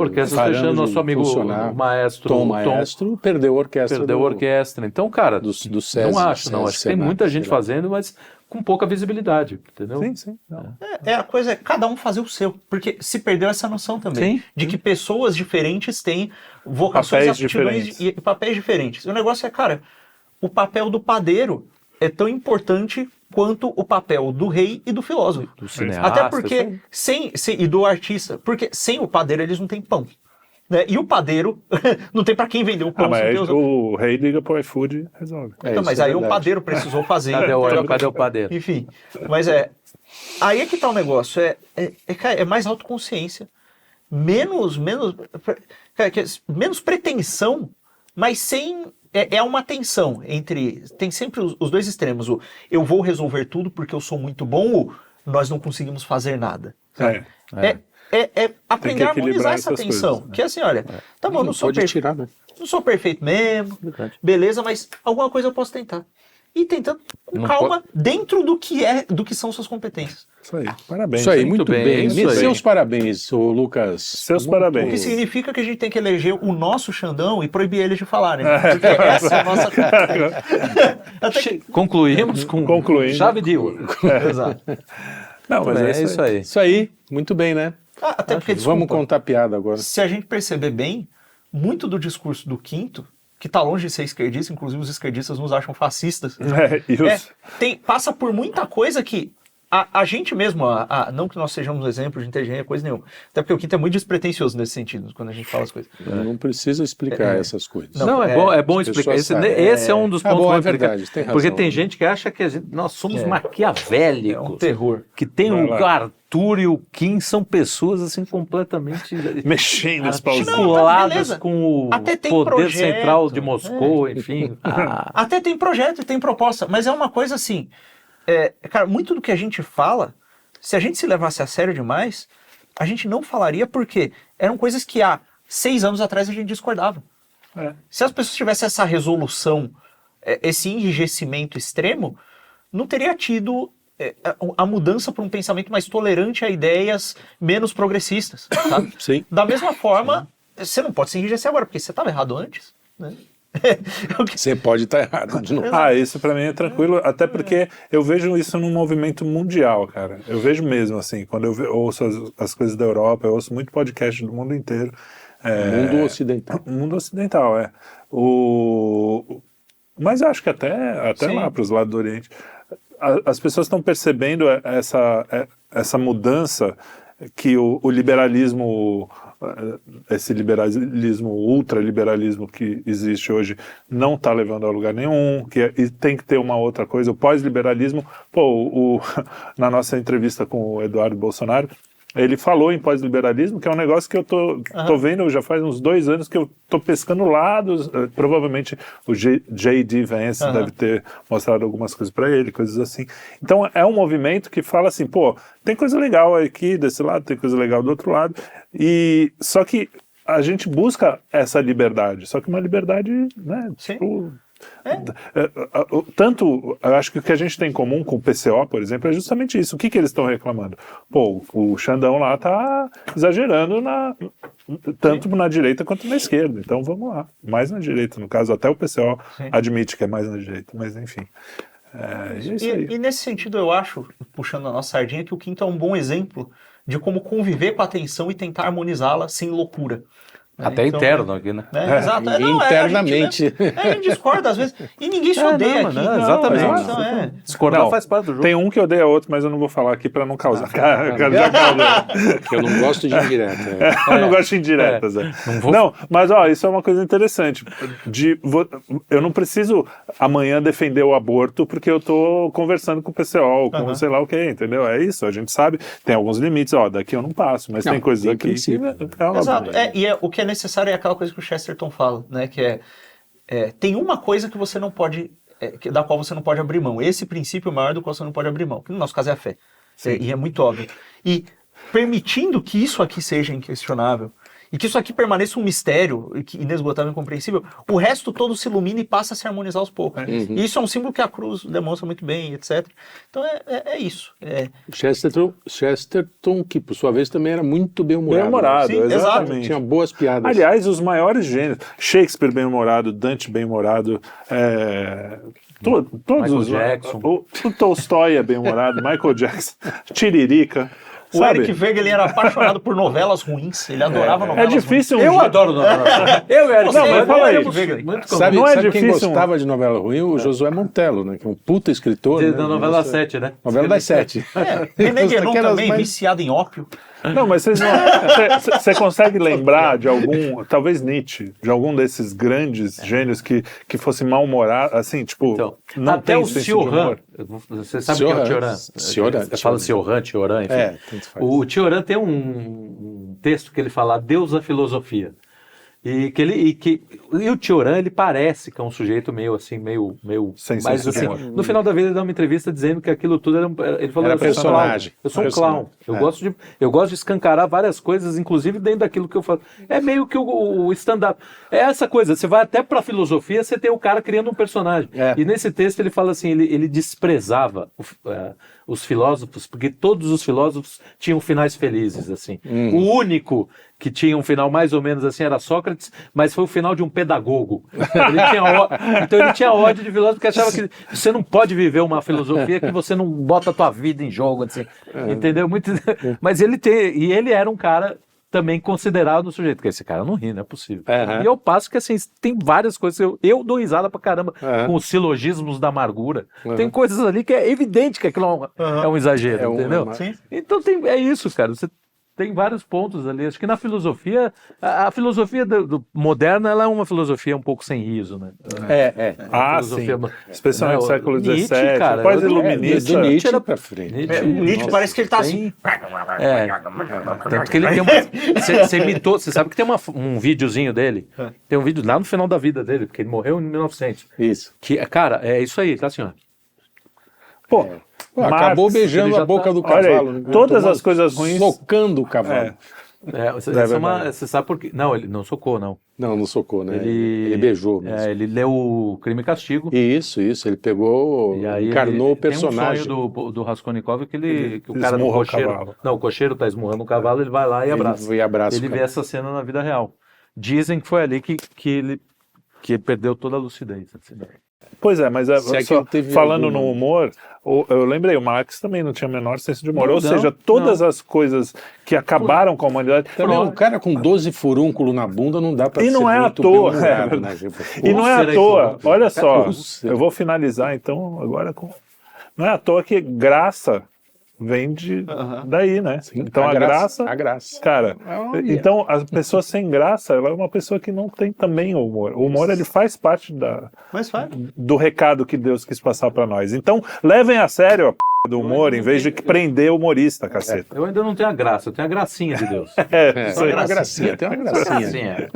Nosso amigo o maestro Tom Maestro perdeu a orquestra. Perdeu a orquestra. Então, cara, do SESI, não acho que tem muita gente fazendo, mas com pouca visibilidade, entendeu? Sim. A coisa é cada um fazer o seu, porque se perdeu essa noção também, de que pessoas diferentes têm vocações, aptidões e papéis diferentes. O negócio é, cara, o papel do padeiro é tão importante quanto o papel do rei e do filósofo. Do cineasta. Até porque, e do artista, porque sem o padeiro eles não têm pão. Né? E o padeiro não tem para quem vender o pão. Mas o rei liga pro iFood e resolve. Mas aí o padeiro precisou fazer. Cadê o padeiro? Enfim, mas aí é que tá o negócio. É mais autoconsciência, menos pretensão, mas sem... É uma tensão entre... Tem sempre os dois extremos. O eu vou resolver tudo porque eu sou muito bom, ou nós não conseguimos fazer nada. Aprender a harmonizar essa tensão. Coisas, né? Que é assim, olha, tá bom, não sou perfeito. Né? Não sou perfeito mesmo, beleza, mas alguma coisa eu posso tentar. E tentando com calma dentro do que são suas competências. Isso aí, parabéns. Isso aí, muito bem. Seus parabéns, Lucas. Seus parabéns. O que significa que a gente tem que eleger o nosso Xandão e proibir eles de falar, né? Porque essa é a nossa... Concluímos com chave de ouro. Exato. Não, mas é isso aí. Isso aí, muito bem, né? Até porque, desculpa, vamos contar piada agora. Se a gente perceber bem, muito do discurso do Quinto, que está longe de ser esquerdista, inclusive os esquerdistas nos acham fascistas, passa por muita coisa que a gente mesmo, não que nós sejamos um exemplo de inteligência, coisa nenhuma, até porque o Quinto é muito despretensioso nesse sentido, quando a gente fala as coisas. Não precisa explicar essas coisas. Não, é bom explicar. Esse é um dos pontos bom, é verdade, tem razão. Porque tem gente que acha que nós somos maquiavélicos. É um terror. Que tem o Arthur e o Kim são pessoas assim completamente mexendo as pauzinhas. Articuladas com o até tem poder projeto, central de Moscou, enfim. Até tem projeto e tem proposta, mas é uma coisa assim... cara, muito do que a gente fala, se a gente se levasse a sério demais, a gente não falaria porque eram coisas que há 6 anos atrás a gente discordava. Se as pessoas tivessem essa resolução, esse enrijecimento extremo, não teria tido a mudança para um pensamento mais tolerante a ideias menos progressistas. Tá? Sim. Da mesma forma, você não pode se enrijecer agora, porque você estava errado antes, né? Você pode estar errado de novo. Isso pra mim é tranquilo, até porque eu vejo isso num movimento mundial, cara. Eu vejo mesmo, assim, quando eu ouço as coisas da Europa, eu ouço muito podcast do mundo inteiro. Mundo ocidental. Mundo ocidental, Mas eu acho que até lá pros lados do Oriente, as pessoas estão percebendo essa mudança que o liberalismo esse liberalismo, ultraliberalismo que existe hoje não está levando a lugar nenhum, e tem que ter uma outra coisa. O pós-liberalismo, na nossa entrevista com o Eduardo Bolsonaro, ele falou em pós-liberalismo, que é um negócio que eu tô vendo já faz uns 2 anos que eu tô pescando lados. Provavelmente o J.D. Vance deve ter mostrado algumas coisas para ele, coisas assim. Então é um movimento que fala assim, tem coisa legal aqui desse lado, tem coisa legal do outro lado. E só que a gente busca essa liberdade, só que uma liberdade, né? Tipo, tanto, eu acho que o que a gente tem em comum com o PCO, por exemplo, é justamente isso. O que eles estão reclamando? O Xandão lá tá exagerando tanto na direita quanto na esquerda. Então vamos lá, mais na direita, no caso, até o PCO admite que é mais na direita, mas enfim. E nesse sentido, eu acho, puxando a nossa sardinha, que o Quinto é um bom exemplo de como conviver com a tensão e tentar harmonizá-la sem loucura. Até então, interno aqui, né? Exato. Internamente. A gente discorda às vezes. E ninguém se odeia aqui. Exatamente. Então, discordar faz parte do jogo. Tem um que odeia outro, mas eu não vou falar aqui para não causar. Eu não gosto de indireta. Eu não gosto de indiretas. Não, mas isso é uma coisa interessante. Eu não preciso amanhã defender o aborto porque eu tô conversando com o PCO, com sei lá o que, entendeu? É isso, a gente sabe. Tem alguns limites, daqui eu não passo, mas tem coisas aqui que... Exato. O que é necessário é aquela coisa que o Chesterton fala, né? Que tem uma coisa que você não pode, da qual você não pode abrir mão. Esse princípio maior do qual você não pode abrir mão, que no nosso caso é a fé. E é muito óbvio. E permitindo que isso aqui seja inquestionável, e que isso aqui permaneça um mistério, inesgotável e incompreensível, o resto todo se ilumina e passa a se harmonizar aos poucos. E isso é um símbolo que a cruz demonstra muito bem, etc. Então é isso. Chesterton, que por sua vez também era muito bem-humorado. Bem-humorado, sim, exatamente. Tinha boas piadas. Aliás, os maiores gênios, Shakespeare bem-humorado, Dante bem-humorado, todos Michael Jackson. O Tolstói é bem-humorado, Michael Jackson, Tiririca. O Eric Vega, ele era apaixonado por novelas ruins. Ele adorava novelas ruins. É difícil Eu adoro novelas. Não, mas fala aí. Sabe, não é sabe quem difícil. gostava de novela ruim? O Josué Montello, né? Que é um puta escritor. Da novela 7, né? Novela das 7. René Guénon também, viciado em ópio. Não, mas você consegue lembrar de algum, talvez Nietzsche, de algum desses grandes gênios que fosse mal-humorado, assim, tipo, Então, não até tem o senso de Cioran, humor. você sabe o que é o Cioran? Você fala Cioran, enfim. Tanto faz. O Cioran tem um texto que ele fala Deus da filosofia. E o Cioran, ele parece que é um sujeito meio Sem mas senso de assim, humor. no final da vida ele dá uma entrevista dizendo que aquilo tudo ele falou, Era personagem. eu sou um clown. Eu gosto de escancarar várias coisas, inclusive dentro daquilo que eu faço. É meio que o stand-up. É essa coisa, você vai até pra filosofia, você tem o cara criando um personagem. E nesse texto ele fala assim, ele desprezava os filósofos, porque todos os filósofos tinham finais felizes, assim. O único que tinha um final mais ou menos assim era Sócrates, mas foi o final de um pedagogo. Então ele tinha ódio de filósofo, porque achava que você não pode viver uma filosofia que você não bota a tua vida em jogo, assim. Entendeu? Mas ele era um cara também considerado no sujeito, porque esse cara não ri, não é possível. E eu passo que assim, tem várias coisas, eu dou risada pra caramba com os silogismos da amargura. Tem coisas ali que é evidente que aquilo é um exagero, entendeu? Então é isso, cara, você tem vários pontos ali. Acho que na filosofia, a filosofia moderna, ela é uma filosofia um pouco sem riso, né? Sim. Especialmente no século XVII, cara, quase iluminista. Nietzsche era pra frente. Nietzsche parece que ele tá assim. Tanto que ele tem você sabe que tem um videozinho dele? Tem um vídeo lá no final da vida dele, porque ele morreu em 1900. Isso. Que, cara, é isso aí, tá assim, ó. Pô, acabou beijando a boca do cavalo. Aí, todas as coisas ruins. Socando o cavalo. Você sabe por quê? Não, ele não socou, não. Não socou, né? Ele beijou mesmo. Ele leu o Crime e Castigo. Isso. Ele pegou, e aí encarnou o personagem. Tem um sonho do Raskolnikov que o cara do cocheiro... Não, o cocheiro tá esmurrando o cavalo, ele vai lá e abraça. Ele vê essa cena na vida real. Dizem que foi ali que ele perdeu toda a lucidez. Assim. Pois é, mas falando no humor, eu lembrei, o Marx também não tinha o menor senso de humor. Ou seja, todas as coisas que acabaram com a humanidade... Também um cara com 12 furúnculos na bunda não dá pra ser não é à toa, né? E não é à toa, olha só, eu vou finalizar então agora com... Não é à toa que graça vem daí, né? Então a graça. A graça. Cara, então a pessoa sem graça, ela é uma pessoa que não tem também o humor. O humor, ele faz parte do recado que Deus quis passar pra nós. Então, levem a sério a do humor, em vez de prender o humorista, caceta. Eu ainda não tenho a graça, eu tenho a gracinha de Deus. Isso aí. Tem uma gracinha, tem uma gracinha.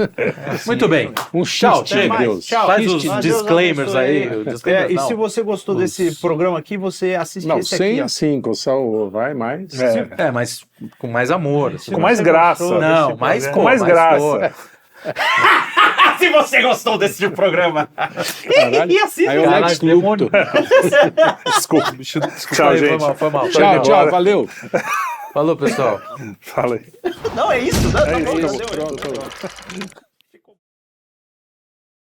Muito bem. Um Tchau, xiste de chega. Deus. Faz os Deus disclaimers aí. abençoe. Disclaimers E não. se você gostou desse programa aqui, você assiste Não, esse sem aqui. Ó. assim, com sal, vai mais. Mas com mais amor. assim. Com mais graça. Não, mais Com mais graça. cor. Se você gostou desse programa. Caralho. E assiste. Aí o Caralho, Lex demônio. Luthor. Desculpa. Tchau, Aí, gente. Foi mal. Tchau, tchau, valeu. Falou, pessoal. Fala aí. Não, é isso. Tá bom, isso. já deu. Pronto.